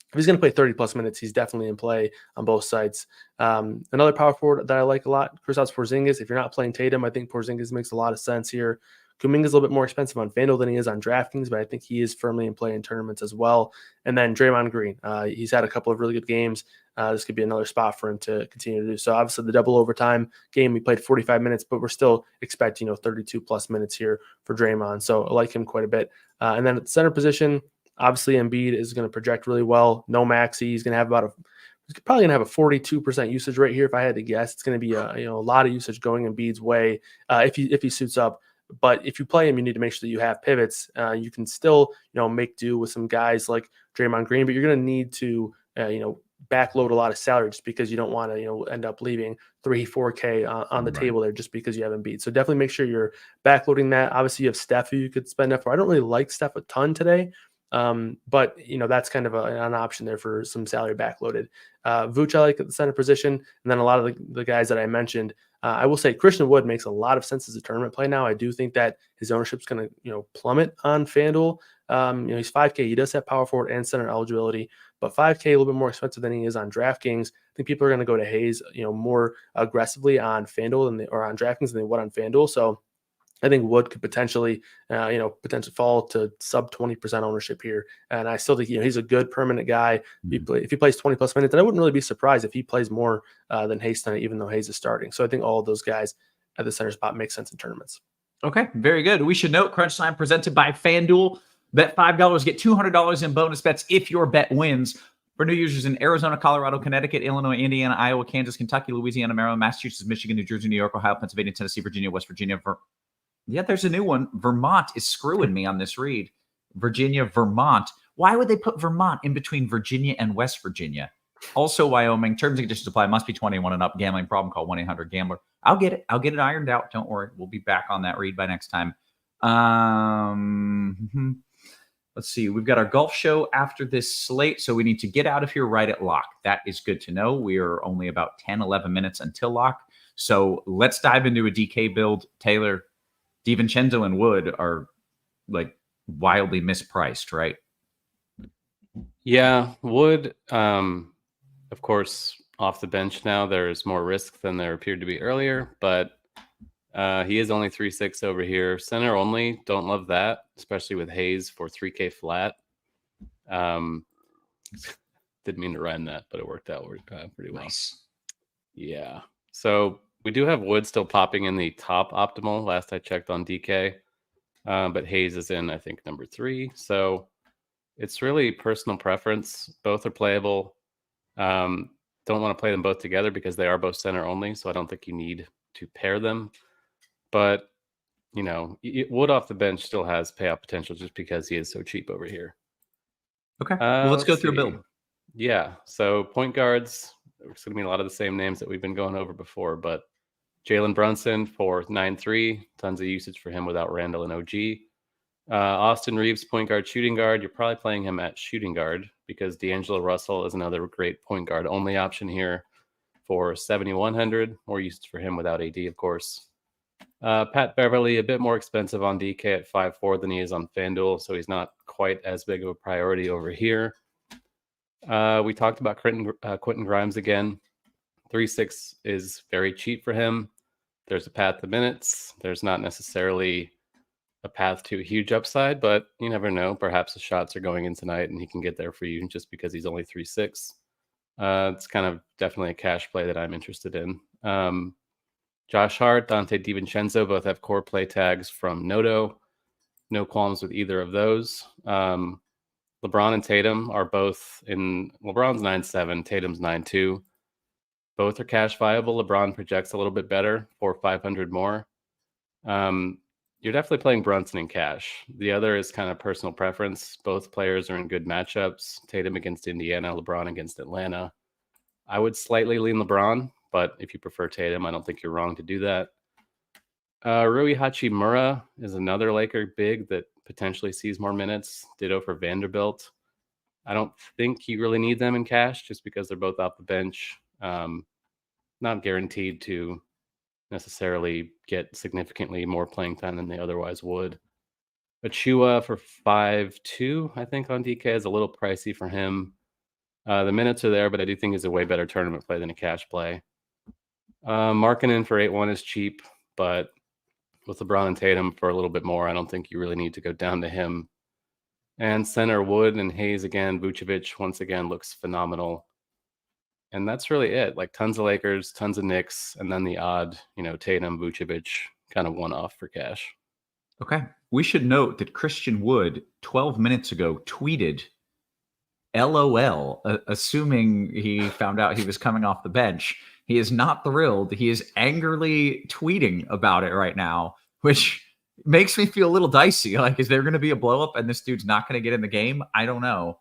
if he's going to play 30 plus minutes, he's definitely in play on both sides. Another power forward that I like a lot, Kristaps Porzingis. If you're not playing Tatum, I think Porzingis makes a lot of sense here. Kuminga's a little bit more expensive on FanDuel than he is on DraftKings, but I think he is firmly in play in tournaments as well. And then Draymond Green, he's had a couple of really good games. This could be another spot for him to continue to do. So obviously the double overtime game, we played 45 minutes, but we're still expecting 32 plus minutes here for Draymond. So I like him quite a bit. And then at the center position, obviously Embiid is going to project really well. No Maxey. He's going to have he's probably going to have a 42% usage rate here. If I had to guess, it's going to be a lot of usage going Embiid's way if he suits up. But if you play him, you need to make sure that you have pivots. You can still, make do with some guys like Draymond Green, but you're going to need to, backload a lot of salary just because you don't want to, end up leaving 3-4K on the table there just because you have Embiid. So definitely make sure you're backloading that. Obviously, you have Steph who you could spend up for. I don't really like Steph a ton today. But that's kind of an option there for some salary backloaded. Vooch I like at the center position, and then a lot of the guys that I mentioned. I will say Christian Wood makes a lot of sense as a tournament play now. I do think that his ownership's going to plummet on FanDuel. He's 5K. He does have power forward and center eligibility, but 5K a little bit more expensive than he is on DraftKings. I think people are going to go to Hayes, more aggressively on FanDuel or on DraftKings than they would on FanDuel. So I think Wood could potentially fall to sub 20% ownership here. And I still think, he's a good permanent guy. If he plays 20 plus minutes, and I wouldn't really be surprised if he plays more than Hayes tonight, even though Hayes is starting. So I think all of those guys at the center spot make sense in tournaments. Okay, very good. We should note Crunch Time presented by FanDuel. Bet $5, get $200 in bonus bets if your bet wins. For new users in Arizona, Colorado, Connecticut, Illinois, Indiana, Iowa, Kansas, Kentucky, Louisiana, Maryland, Massachusetts, Michigan, New Jersey, New York, Ohio, Pennsylvania, Tennessee, Virginia, West Virginia, there's a new one. Vermont is screwing me on this read. Virginia, Vermont. Why would they put Vermont in between Virginia and West Virginia? Also, Wyoming. Terms and conditions apply. Must be 21 and up. Gambling problem, call 1-800-GAMBLER. I'll get it ironed out. Don't worry. We'll be back on that read by next time. Let's see. We've got our golf show after this slate, so we need to get out of here right at lock. That is good to know. We are only about 10, 11 minutes until lock. So let's dive into a DK build. Taylor, DiVincenzo and Wood are like wildly mispriced, right? Yeah, Wood, of course, off the bench now. There's more risk than there appeared to be earlier, but he is only 3.6 over here. Center only, don't love that, especially with Hayes for 3K flat. Didn't mean to rhyme that, but it worked out pretty well. Nice. Yeah, so we do have Wood still popping in the top optimal. Last I checked on DK, but Hayes is in, I think, number 3. So it's really personal preference. Both are playable. Don't want to play them both together because they are both center only. So I don't think you need to pair them. But, Wood off the bench still has payout potential just because he is so cheap over here. Okay. Well, let's go through a build. Yeah. So point guards, it's going to be a lot of the same names that we've been going over before, but Jalen Brunson for 9.3, tons of usage for him without Randall and OG. Austin Reeves, point guard, shooting guard. You're probably playing him at shooting guard because D'Angelo Russell is another great point guard only option here for 7,100. More usage for him without AD, of course. Pat Beverly, a bit more expensive on DK at 5.4 than he is on FanDuel, so he's not quite as big of a priority over here. We talked about Quentin Grimes again. 3.6 is very cheap for him. There's a path to minutes. There's not necessarily a path to a huge upside, but you never know. Perhaps the shots are going in tonight and he can get there for you just because he's only 3.6. It's kind of definitely a cash play that I'm interested in. Josh Hart, Dante DiVincenzo both have core play tags from Noto. No qualms with either of those. LeBron and Tatum are both in LeBron's 9.7, Tatum's 9.2. Both are cash viable. LeBron projects a little bit better for 500 more. You're definitely playing Brunson in cash. The other is kind of personal preference. Both players are in good matchups. Tatum against Indiana, LeBron against Atlanta. I would slightly lean LeBron, but if you prefer Tatum, I don't think you're wrong to do that. Rui Hachimura is another Laker big that potentially sees more minutes. Ditto for Vanderbilt. I don't think you really need them in cash just because they're both off the bench. Not guaranteed to necessarily get significantly more playing time than they otherwise would. Achua for 5.2, I think, on DK is a little pricey for him. The minutes are there, but I do think he's a way better tournament play than a cash play. Markkanen for 8.1 is cheap, but with LeBron and Tatum for a little bit more, I don't think you really need to go down to him. And center Wood and Hayes again. Vucevic once again looks phenomenal. And that's really it. Like tons of Lakers, tons of Knicks, and then the odd, Tatum, Vucevic kind of one-off for cash. Okay. We should note that Christian Wood 12 minutes ago tweeted LOL, assuming he found out he was coming off the bench. He is not thrilled. He is angrily tweeting about it right now, which makes me feel a little dicey. Like, is there going to be a blow up and this dude's not going to get in the game? I don't know.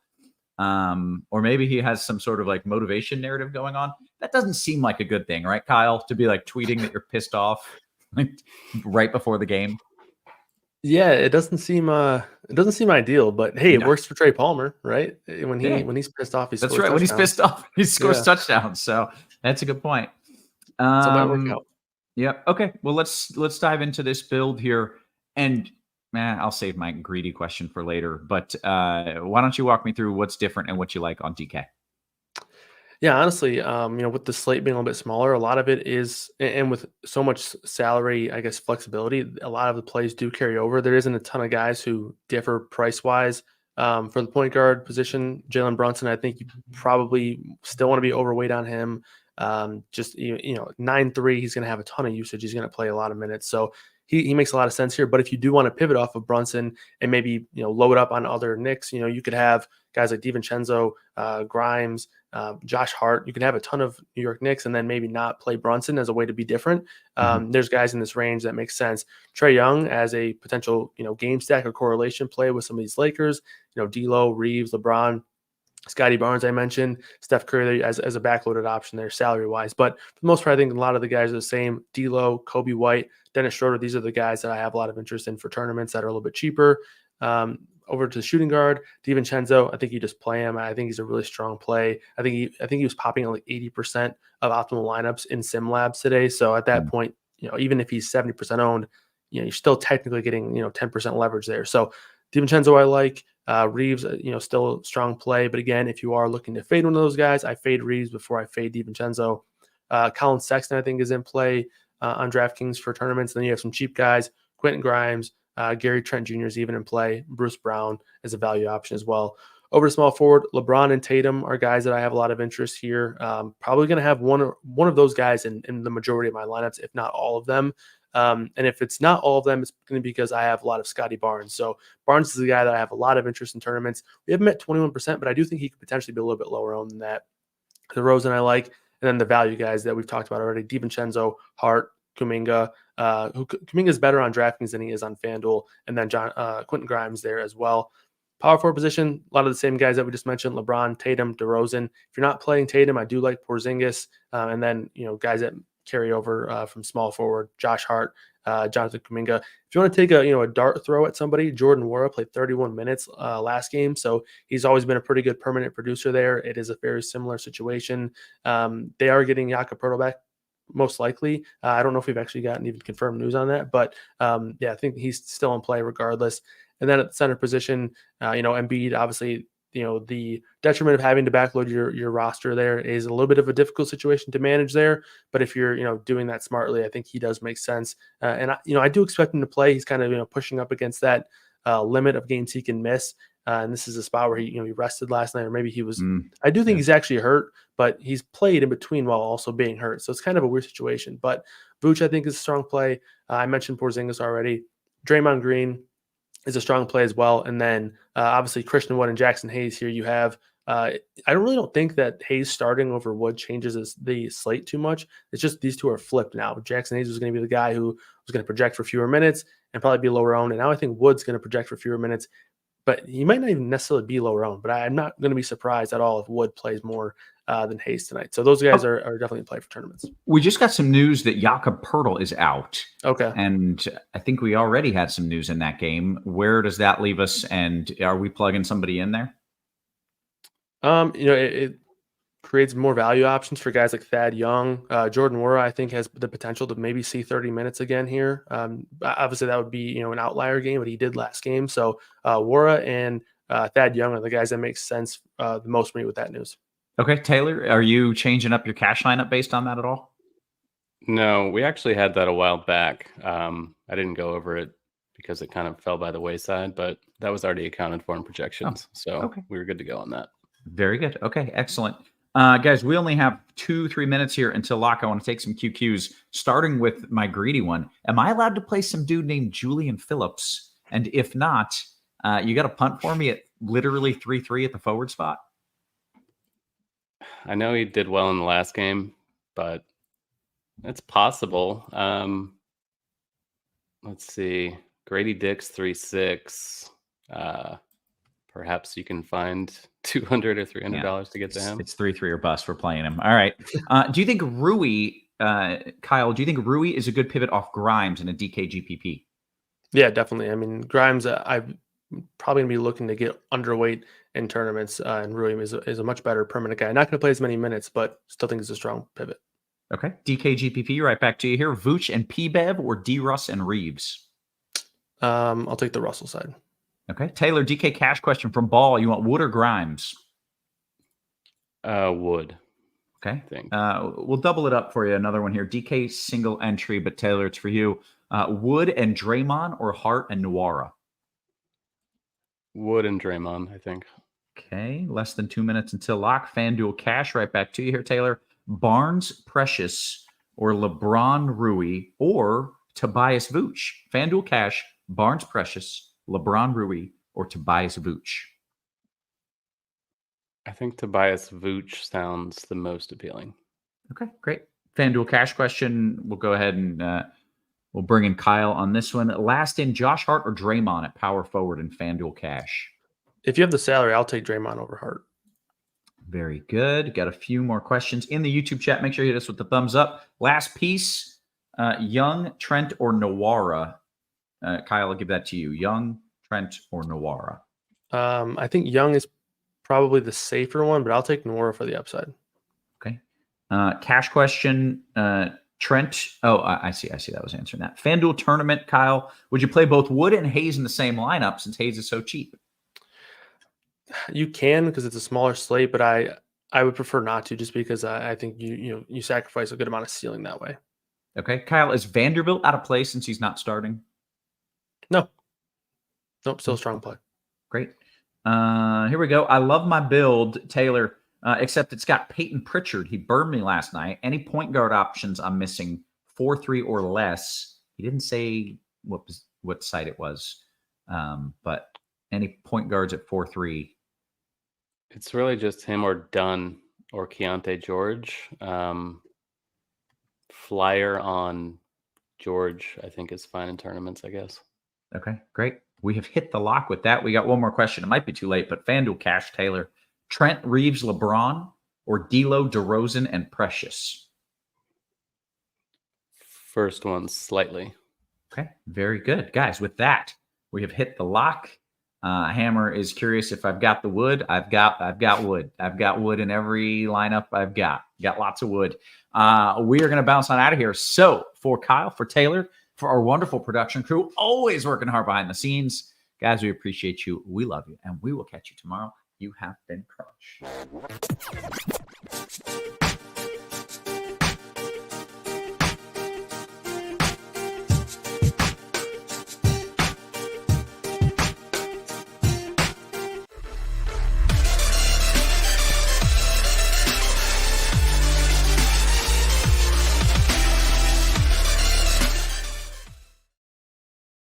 Or maybe he has some sort of like motivation narrative going on. That doesn't seem like a good thing, right, Kyle? To be like tweeting that you're pissed off like right before the game. Yeah, it doesn't seem ideal, but hey, it works for Trey Palmer, right? When he's pissed off, he scores touchdowns. When he's pissed off, he scores touchdowns. So that's a good point. So it might work out. Yep. Okay. Well, let's dive into this build here, and I'll save my greedy question for later. But why don't you walk me through what's different and what you like on DK? Yeah, honestly, with the slate being a little bit smaller, a lot of it is, and with so much salary, I guess, flexibility, a lot of the plays do carry over. There isn't a ton of guys who differ price-wise. For the point guard position, Jalen Brunson, I think you probably still want to be overweight on him. 9-3, he's going to have a ton of usage. He's going to play a lot of minutes. So he makes a lot of sense here. But if you do want to pivot off of Brunson and maybe, load up on other Knicks, you could have guys like DiVincenzo, Grimes, Josh Hart. You can have a ton of New York Knicks and then maybe not play Brunson as a way to be different. There's guys in this range that make sense. Trae Young as a potential, game stack or correlation play with some of these Lakers, D'Lo, Reeves, LeBron, Scotty Barnes, I mentioned, Steph Curry as a backloaded option there salary-wise. But for the most part, I think a lot of the guys are the same. D'Lo, Kobe White, Dennis Schroeder, these are the guys that I have a lot of interest in for tournaments that are a little bit cheaper. Over to the shooting guard, DiVincenzo, I think you just play him. I think he's a really strong play. I think he was popping at like 80% of optimal lineups in Sim Labs today. So at that point, even if he's 70% owned, you're still technically getting 10% leverage there. So DiVincenzo I like. Reeves, still a strong play. But again, if you are looking to fade one of those guys, I fade Reeves before I fade DiVincenzo. Colin Sexton, I think, is in play on DraftKings for tournaments. Then you have some cheap guys, Quentin Grimes, Gary Trent Jr. is even in play. Bruce Brown is a value option as well. Over to small forward, LeBron and Tatum are guys that I have a lot of interest here. Probably going to have one of those guys in the majority of my lineups, if not all of them. And if it's not all of them, it's going to be because I have a lot of Scotty Barnes. So Barnes is a guy that I have a lot of interest in tournaments. We have him at 21%, but I do think he could potentially be a little bit lower owned than that. DeRozan I like. And then the value guys that we've talked about already, DiVincenzo, Hart, Kuminga. Kuminga is better on DraftKings than he is on FanDuel. And then Quentin Grimes there as well. Power forward position, a lot of the same guys that we just mentioned, LeBron, Tatum, DeRozan. If you're not playing Tatum, I do like Porzingis. And then, guys that carry over from small forward, Josh Hart, Jonathan Kuminga. If you want to take a dart throw at somebody, Jordan Nwora played 31 minutes last game, so he's always been a pretty good permanent producer there. It is a very similar situation. They are getting Jakob Poeltl back, most likely. I don't know if we've actually gotten even confirmed news on that, but I think he's still in play regardless. And then at the center position, Embiid, obviously, the detriment of having to backload your roster there is a little bit of a difficult situation to manage there. But if you're, doing that smartly, I think he does make sense. And I do expect him to play. He's kind of, pushing up against that limit of games he can miss. And this is a spot where he rested last night, or maybe he was, I do think he's actually hurt, but he's played in between while also being hurt. So it's kind of a weird situation, but Vooch, I think, is a strong play. I mentioned Porzingis already. Draymond Green is a strong play as well. And then obviously Christian Wood and Jackson Hayes here you have. I really don't think that Hayes starting over Wood changes the slate too much. It's just these two are flipped now. Jackson Hayes was going to be the guy who was going to project for fewer minutes and probably be lower owned. And now I think Wood's going to project for fewer minutes, but he might not even necessarily be lower owned. But I'm not going to be surprised at all if Wood plays more than Hayes tonight. So those guys are definitely in play for tournaments. We just got some news that Jakob Poeltl is out. Okay. And I think we already had some news in that game. Where does that leave us? And are we plugging somebody in there? creates more value options for guys like Thad Young. Jordan Nwora, I think, has the potential to maybe see 30 minutes again here. Obviously, that would be an outlier game, but he did last game. So Nwora and Thad Young are the guys that make sense the most for me with that news. Okay, Taylor, are you changing up your cash lineup based on that at all? No, we actually had that a while back. I didn't go over it because it kind of fell by the wayside, but that was already accounted for in projections. We were good to go on that. Very good. Okay, excellent. Guys, we only have 2-3 minutes here until lock. I want to take some QQs, starting with my greedy one. Am I allowed to play some dude named Julian Phillips? And if not, you got to punt for me at literally 3-3 at the forward spot? I know he did well in the last game, but it's possible. Let's see. Grady Dick's 3-6. Perhaps you can find $200 or $300 to get to him. It's 3-3 or bust. We're playing him. All right. Do you think Rui, Kyle, do you think Rui is a good pivot off Grimes in a DK GPP? Yeah, definitely. I mean, Grimes, I'm probably going to be looking to get underweight in tournaments, and Rui is a much better permanent guy. Not going to play as many minutes, but still think it's a strong pivot. Okay. DK GPP, right back to you here. Vooch and P-Bev or D-Russ and Reeves? I'll take the Russell side. Okay. Taylor, DK cash question from Ball. You want Wood or Grimes? Wood. Okay. I think. We'll double it up for you. Another one here. DK single entry, but Taylor, it's for you. Wood and Draymond or Hart and Nwora? Wood and Draymond, I think. Okay. Less than 2 minutes until lock. FanDuel cash, right back to you here, Taylor. Barnes Precious or LeBron Rui or Tobias Vooch? FanDuel cash, Barnes Precious, LeBron Rui, or Tobias Vooch? I think Tobias Vooch sounds the most appealing. Okay, great. FanDuel cash question. We'll go ahead and we'll bring in Kyle on this one. Last in, Josh Hart or Draymond at power forward in FanDuel cash? If you have the salary, I'll take Draymond over Hart. Very good. Got a few more questions in the YouTube chat. Make sure you hit us with the thumbs up. Last piece, Young, Trent, or Nwora? Kyle, I'll give that to you. Young, Trent, or Nwora? I think Young is probably the safer one, but I'll take Nwora for the upside. Okay. Cash question, Trent. Oh, I see. That was answering that. FanDuel tournament, Kyle. Would you play both Wood and Hayes in the same lineup since Hayes is so cheap? You can because it's a smaller slate, but I would prefer not to just because I think you sacrifice a good amount of ceiling that way. Okay. Kyle, is Vanderbilt out of play since he's not starting? Nope, still a strong play. Great. Here we go. I love my build, Taylor, except it's got Peyton Pritchard. He burned me last night. Any point guard options I'm missing? 4-3 or less. He didn't say what site it was, but any point guards at 4-3. It's really just him or Dunn or Keontae George. Flyer on George, I think, is fine in tournaments, I guess. Okay, great. We have hit the lock with that. We got one more question. It might be too late, but FanDuel cash, Taylor. Trent, Reeves, LeBron, or D'Lo, DeRozan, and Precious? First one, slightly. Okay, very good. Guys, with that, we have hit the lock. Hammer is curious if I've got the wood. I've got wood. I've got wood in every lineup I've got. Got lots of wood. We are going to bounce on out of here. So for Kyle, for Taylor, for our wonderful production crew, always working hard behind the scenes. Guys, we appreciate you. We love you. And we will catch you tomorrow. You have been crushed.